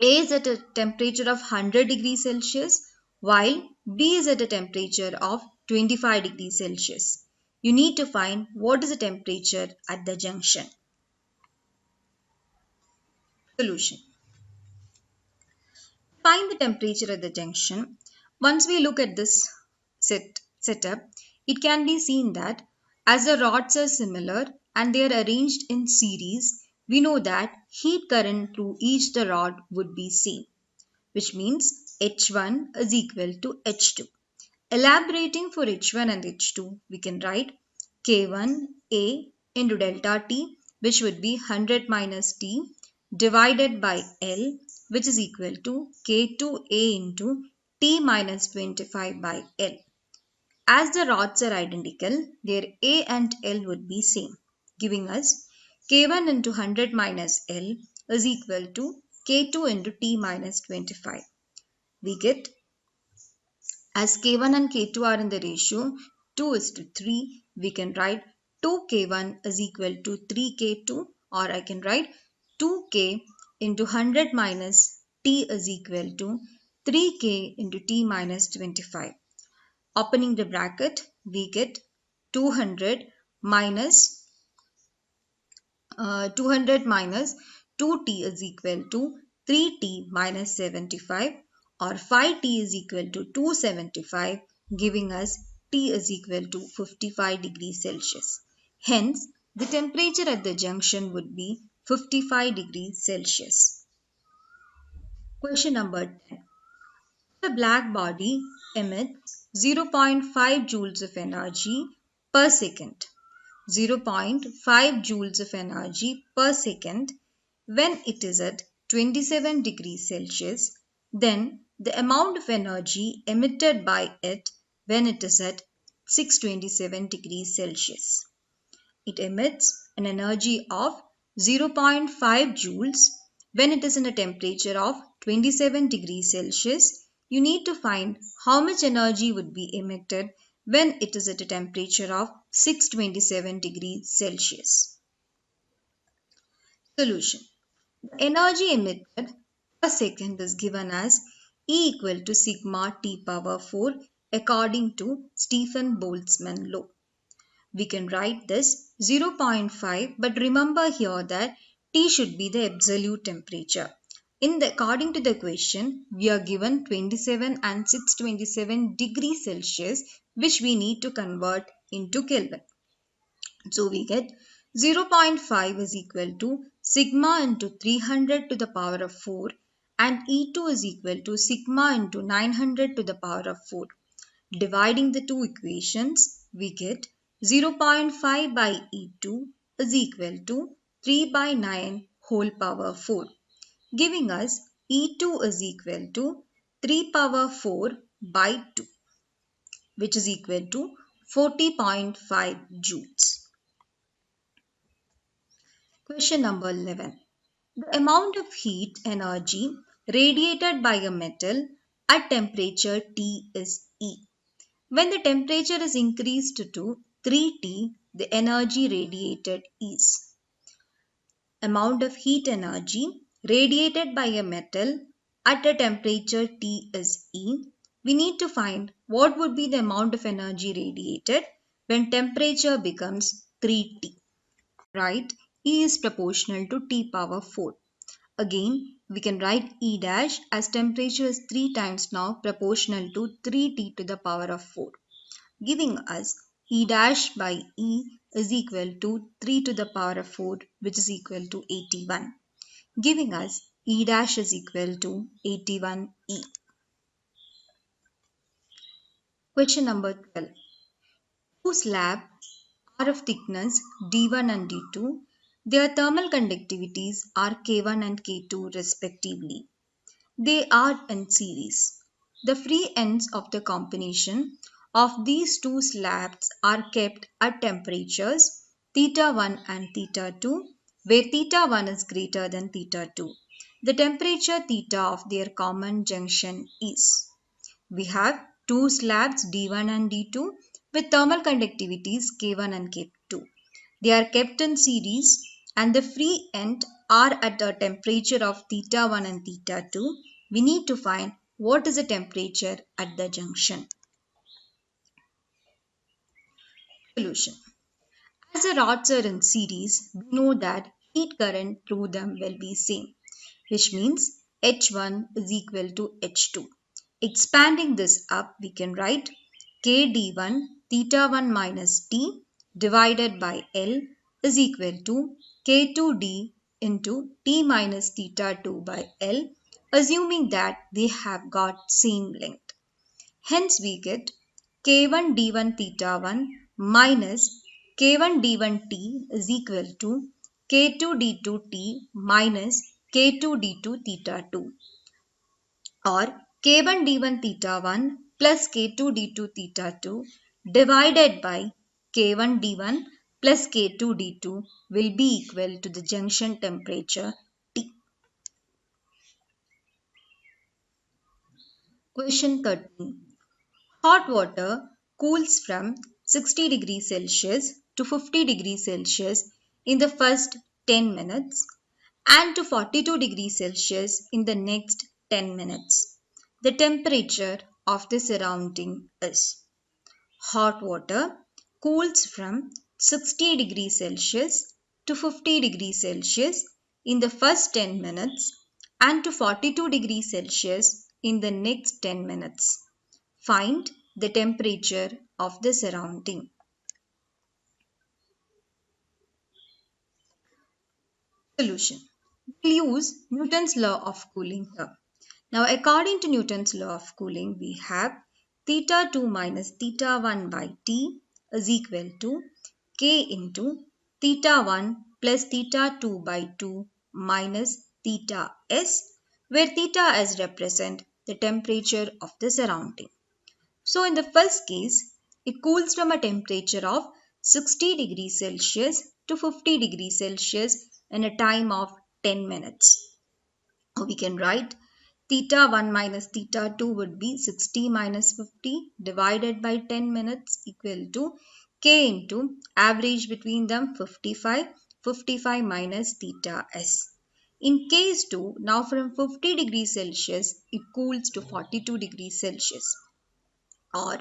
A: A is at a temperature of 100 degrees Celsius while B is at a temperature of 25 degrees Celsius. You need to find what is the temperature at the junction. Solution. Find the temperature at the junction. Once we look at this setup, it can be seen that as the rods are similar and they are arranged in series, we know that heat current through each the rod would be same, which means H1 is equal to H2. Elaborating for H1 and H2, we can write K1A into delta T, which would be 100 minus T divided by L, which is equal to K2A into T minus 25 by L. As the rods are identical, their A and L would be same, giving us K1 into 100 minus L is equal to K2 into T minus 25. We get as K1 and K2 are in the ratio 2:3, we can write 2K1 is equal to 3K2, or I can write 2K into 100 minus T is equal to 3K into T minus 25. Opening the bracket, we get 200 minus 2t is equal to 3t minus 75, or 5t is equal to 275, giving us t is equal to 55 degrees Celsius. Hence, the temperature at the junction would be 55 degrees Celsius. Question number 10. The black body emits 0.5 joules of energy per second. 0.5 joules of energy per second when it is at 27 degrees Celsius, then the amount of energy emitted by it when it is at 627 degrees Celsius. It emits an energy of 0.5 joules when it is in a temperature of 27 degrees Celsius. You need to find how much energy would be emitted when it is at a temperature of 627 degrees Celsius. Solution. The energy emitted per second is given as E equal to sigma T power 4 according to Stephen Boltzmann law. We can write this 0.5, but remember here that T should be the absolute temperature. According to the question, we are given 27 and 627 degrees Celsius, which we need to convert into Kelvin. So we get 0.5 is equal to sigma into 300 to the power of 4 and E2 is equal to sigma into 900 to the power of 4. Dividing the two equations, we get 0.5 by E2 is equal to 3 by 9 whole power 4, giving us E2 is equal to 3 power 4 by 2, which is equal to 40.5 joules. Question number 11. The amount of heat energy radiated by a metal at temperature T is E. When the temperature is increased to 3T, the energy radiated is. Amount of heat energy radiated by a metal at a temperature T is E. We need to find what would be the amount of energy radiated when temperature becomes 3T. Right? E is proportional to T power 4. Again, we can write E dash as temperature is 3 times now proportional to 3T to the power of 4, giving us E dash by E is equal to 3 to the power of 4, which is equal to 81, giving us E dash is equal to 81E. Question number 12. Two slabs are of thickness D1 and D2. Their thermal conductivities are K1 and K2 respectively. They are in series. The free ends of the combination of these two slabs are kept at temperatures theta 1 and theta 2, where theta 1 is greater than theta 2. The temperature theta of their common junction is. We have two slabs D1 and D2 with thermal conductivities K1 and K2. They are kept in series and the free end are at a temperature of theta 1 and theta 2. We need to find what is the temperature at the junction. Solution. As the rods are in series, we know that heat current through them will be same, which means H1 is equal to H2. Expanding this up, we can write KD1 theta 1 minus T divided by L is equal to K2D into T minus theta 2 by L, assuming that they have got same length. Hence we get K1 D1 theta 1 minus K1 D1 T is equal to K2 D2 T minus K2 D2 theta 2, or K1 D1 theta 1 plus K2 D2 theta 2 divided by K1 D1 plus K2 D2 will be equal to the junction temperature T. Question 13. Hot water cools from 60 degrees Celsius to 50 degrees Celsius in the first 10 minutes and to 42 degrees Celsius in the next 10 minutes. The temperature of the surrounding is. Hot water cools from 60 degrees Celsius to 50 degrees Celsius in the first 10 minutes and to 42 degrees Celsius in the next 10 minutes. Find the temperature of the surrounding. Solution. We'll use Newton's law of cooling here. Now, according to Newton's law of cooling, we have theta 2 minus theta 1 by T is equal to K into theta 1 plus theta 2 by 2 minus theta S, where theta S represent the temperature of the surrounding. So, in the first case, it cools from a temperature of 60 degrees Celsius to 50 degrees Celsius in a time of 10 minutes. We can write theta 1 minus theta 2 would be 60 minus 50 divided by 10 minutes equal to K into average between them 55, 55 minus theta S. In case 2, now from 50 degrees Celsius, it cools to 42 degrees Celsius, or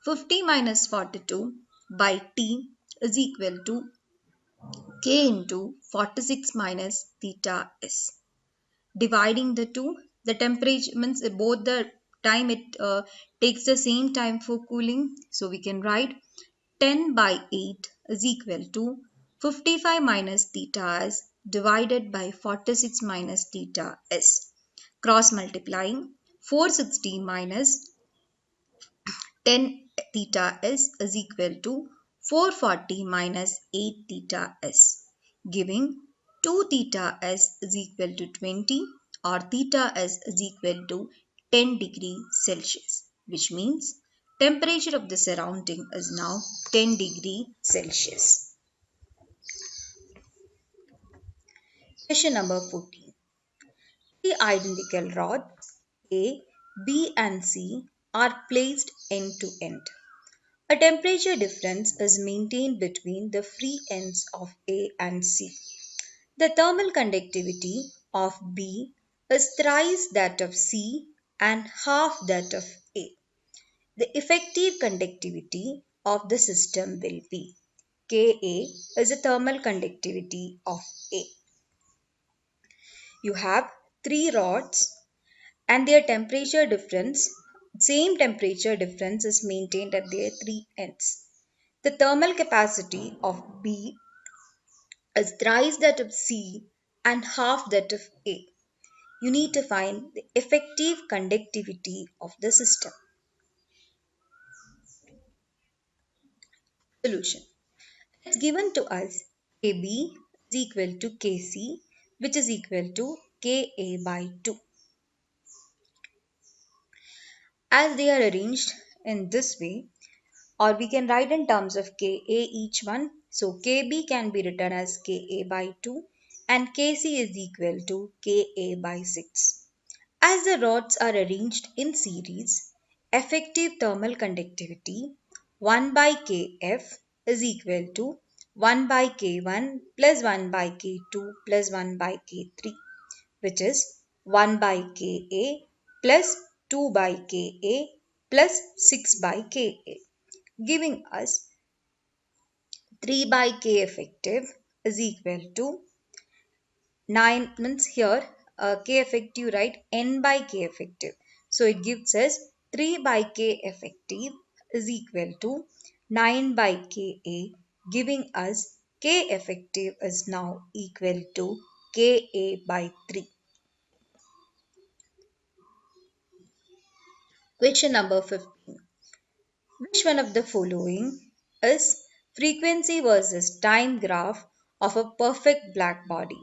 A: 50 minus 42 by T is equal to K into 46 minus theta S. Dividing the two, the temperature means both the time it takes the same time for cooling. So we can write 10 by 8 is equal to 55 minus theta S divided by 46 minus theta s. Cross multiplying 460 minus 10 theta s is equal to 440 minus 8 theta s, giving 2 theta s is equal to 20 or theta s is equal to 10 degree Celsius, which means temperature of the surrounding is now 10 degree Celsius. Question number 14. Three identical rods A, B and C are placed end to end. A temperature difference is maintained between the free ends of A and C. The thermal conductivity of B is thrice that of C and half that of A. The effective conductivity of the system will be Ka is the thermal conductivity of A. You have three rods and their same temperature difference is maintained at their three ends. The thermal capacity of B is thrice that of C and half that of A. You need to find the effective conductivity of the system. Solution. It's given to us KB is equal to KC, which is equal to Ka by 2. As they are arranged in this way, or we can write in terms of Ka each one. So Kb can be written as Ka by 2 and Kc is equal to Ka by 6. As the rods are arranged in series, effective thermal conductivity 1 by Kf is equal to 1 by K1 plus 1 by K2 plus 1 by K3, which is 1 by Ka plus 2 by Ka plus 6 by Ka, giving us 3 by K effective is equal to 9, means here K effective, right, N by K effective. So it gives us 3 by K effective is equal to 9 by Ka, giving us K effective is now equal to Ka by 3. Question number 15. Which one of the following is frequency versus time graph of a perfect black body,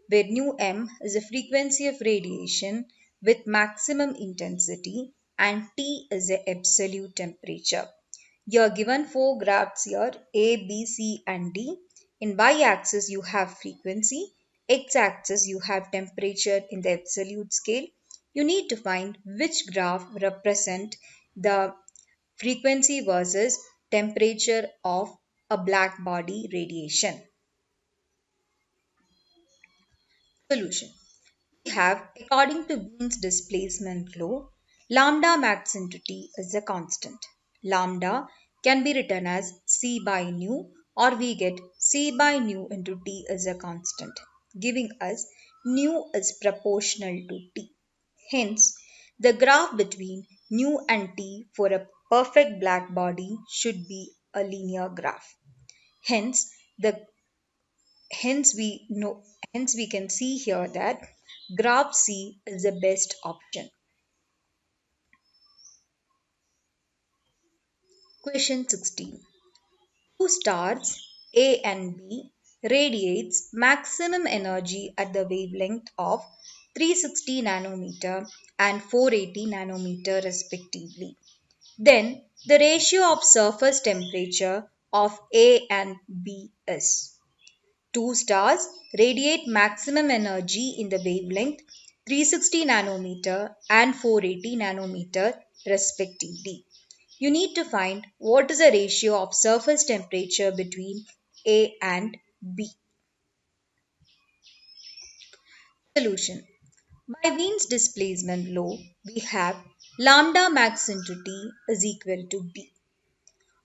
A: where nu m is the frequency of radiation with maximum intensity and T is the absolute temperature? You are given four graphs here A, B, C, and D. In y axis, you have frequency, x axis, you have temperature in the absolute scale. You need to find which graph represent the frequency versus temperature of a black body radiation. Solution. We have, according to Wien's displacement law, lambda max into T is a constant. Lambda can be written as C by nu, or we get C by nu into T is a constant, giving us nu is proportional to T. Hence, the graph between nu and T for a perfect black body should be a linear graph. Hence, the hence we know hence we can see here that graph C is the best option. Question 16. Two stars A and B radiates maximum energy at the wavelength of 360 nanometer and 480 nanometer respectively. Then the ratio of surface temperature of A and B is. Two stars radiate maximum energy in the wavelength 360 nanometer and 480 nanometer respectively. You need to find what is the ratio of surface temperature between A and B. Solution. By Wien's displacement law, we have lambda max into T is equal to B.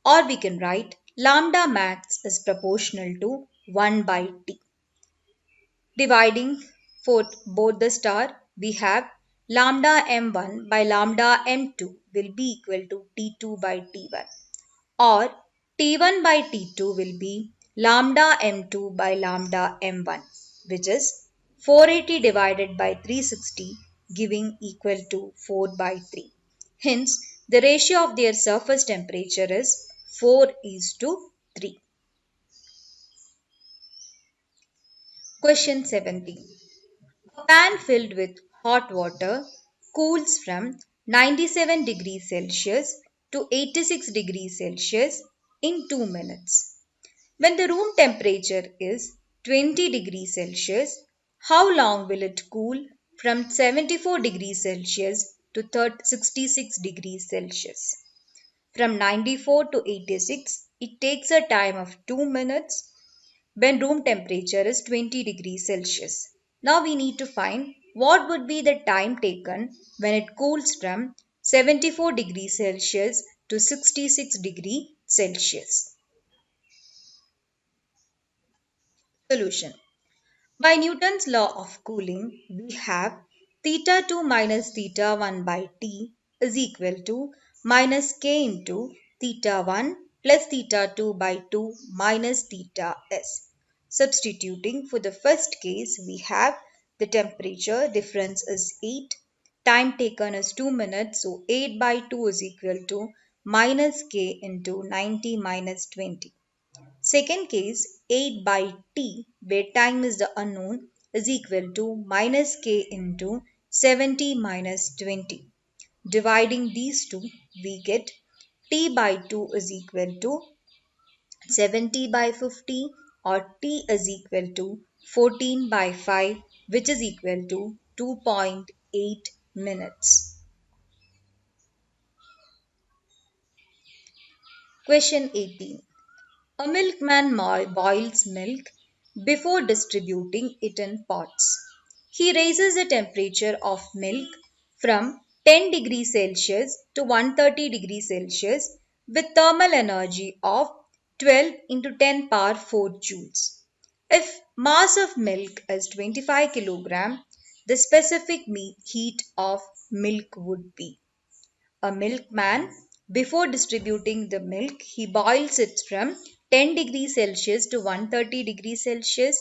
A: Or we can write lambda max is proportional to 1 by T. Dividing for both the star, we have lambda m1 by lambda m2 will be equal to T2 by T1, or T1 by T2 will be lambda m2 by lambda m1. which is 480 divided by 360 giving equal to 4 by 3. Hence, the ratio of their surface temperature is 4 is to 3. Question 17. A pan filled with hot water cools from 97 degrees Celsius to 86 degrees Celsius in 2 minutes. When the room temperature is 20 degrees Celsius, how long will it cool from 74 degrees Celsius to 66 degrees Celsius? From 94 to 86, it takes a time of 2 minutes when room temperature is 20 degrees Celsius. Now we need to find what would be the time taken when it cools from 74 degrees Celsius to 66 degrees Celsius. Solution. By Newton's law of cooling, we have theta 2 minus theta 1 by T is equal to minus K into theta 1 plus theta 2 by 2 minus theta S. Substituting for the first case, we have the temperature difference is 8, time taken is 2 minutes, so 8 by 2 is equal to minus K into 90 minus 20. Second case, 8 by t, where time is the unknown, is equal to minus k into 70 minus 20. Dividing these two, we get t by 2 is equal to 70 by 50 or t is equal to 14 by 5, which is equal to 2.8 minutes. Question 18. A milkman boils milk before distributing it in pots. He raises the temperature of milk from 10 degrees Celsius to 130 degrees Celsius with thermal energy of 12 into 10 power 4 joules. If mass of milk is 25 kilogram, the specific heat of milk would be. A milkman, before distributing the milk, he boils it from 10 degrees Celsius to 130 degrees Celsius,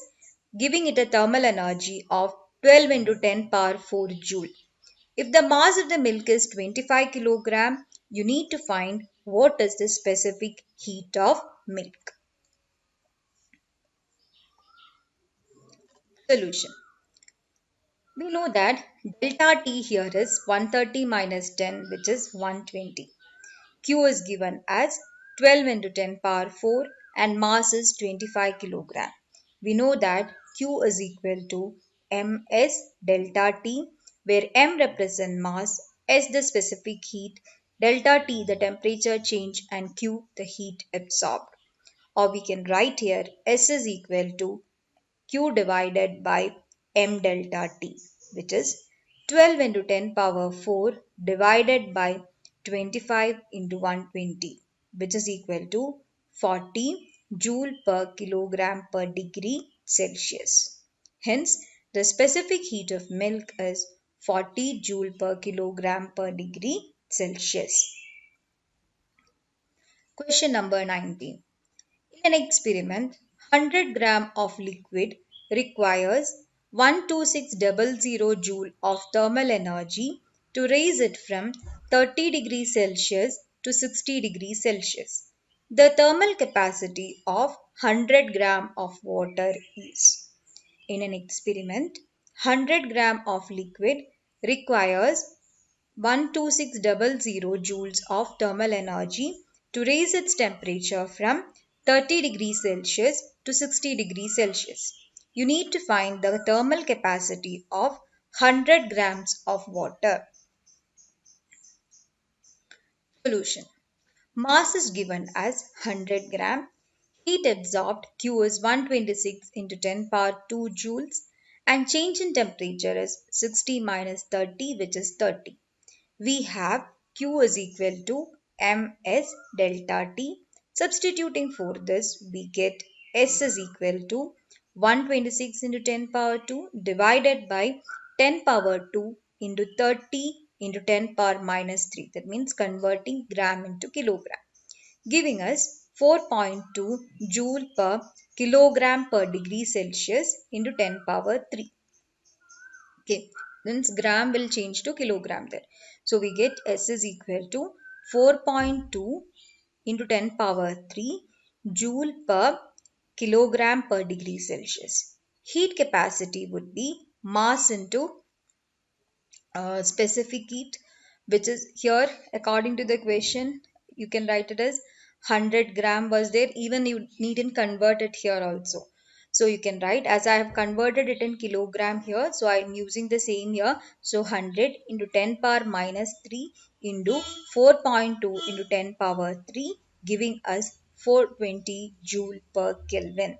A: giving it a thermal energy of 12 into 10 power 4 joule. If the mass of the milk is 25 kilogram, you need to find what is the specific heat of milk. Solution. We know that delta T here is 130 minus 10, which is 120. Q is given as 12 into 10 power 4 and mass is 25 kilogram. We know that Q is equal to ms delta T, where m represents mass, s the specific heat, delta T the temperature change, and Q the heat absorbed. Or we can write here S is equal to Q divided by m delta T, which is 12 into 10 power 4 divided by 25 into 120, which is equal to 40 joule per kilogram per degree Celsius. Hence, the specific heat of milk is 40 joule per kilogram per degree Celsius. Question number 19. In an experiment, 100 gram of liquid requires 12600 joule of thermal energy to raise it from 30 degrees Celsius to 60 degrees Celsius. The thermal capacity of 100 gram of water is. In an experiment, 100 gram of liquid requires 12600 joules of thermal energy to raise its temperature from 30 degrees Celsius to 60 degrees Celsius. You need to find the thermal capacity of 100 grams of water. Solution. Mass is given as 100 gram. Heat absorbed Q is 126 into 10 power 2 joules and change in temperature is 60 minus 30, which is 30. We have Q is equal to ms delta T. Substituting for this, we get S is equal to 126 into 10 power 2 divided by 10 power 2 into 30 into 10 power minus 3. That means converting gram into kilogram, giving us 4.2 joule per kilogram per degree Celsius into 10 power 3. Okay, then gram will change to kilogram there. So we get S is equal to 4.2 into 10 power 3 joule per kilogram per degree Celsius. Heat capacity would be mass into specific heat, which is here according to the equation you can write it as 100 gram was there. Even you needn't convert it here also, so you can write as I have converted it in kilogram here, so I am using the same here. So 100 into 10 power minus 3 into 4.2 into 10 power 3, giving us 420 joule per Kelvin.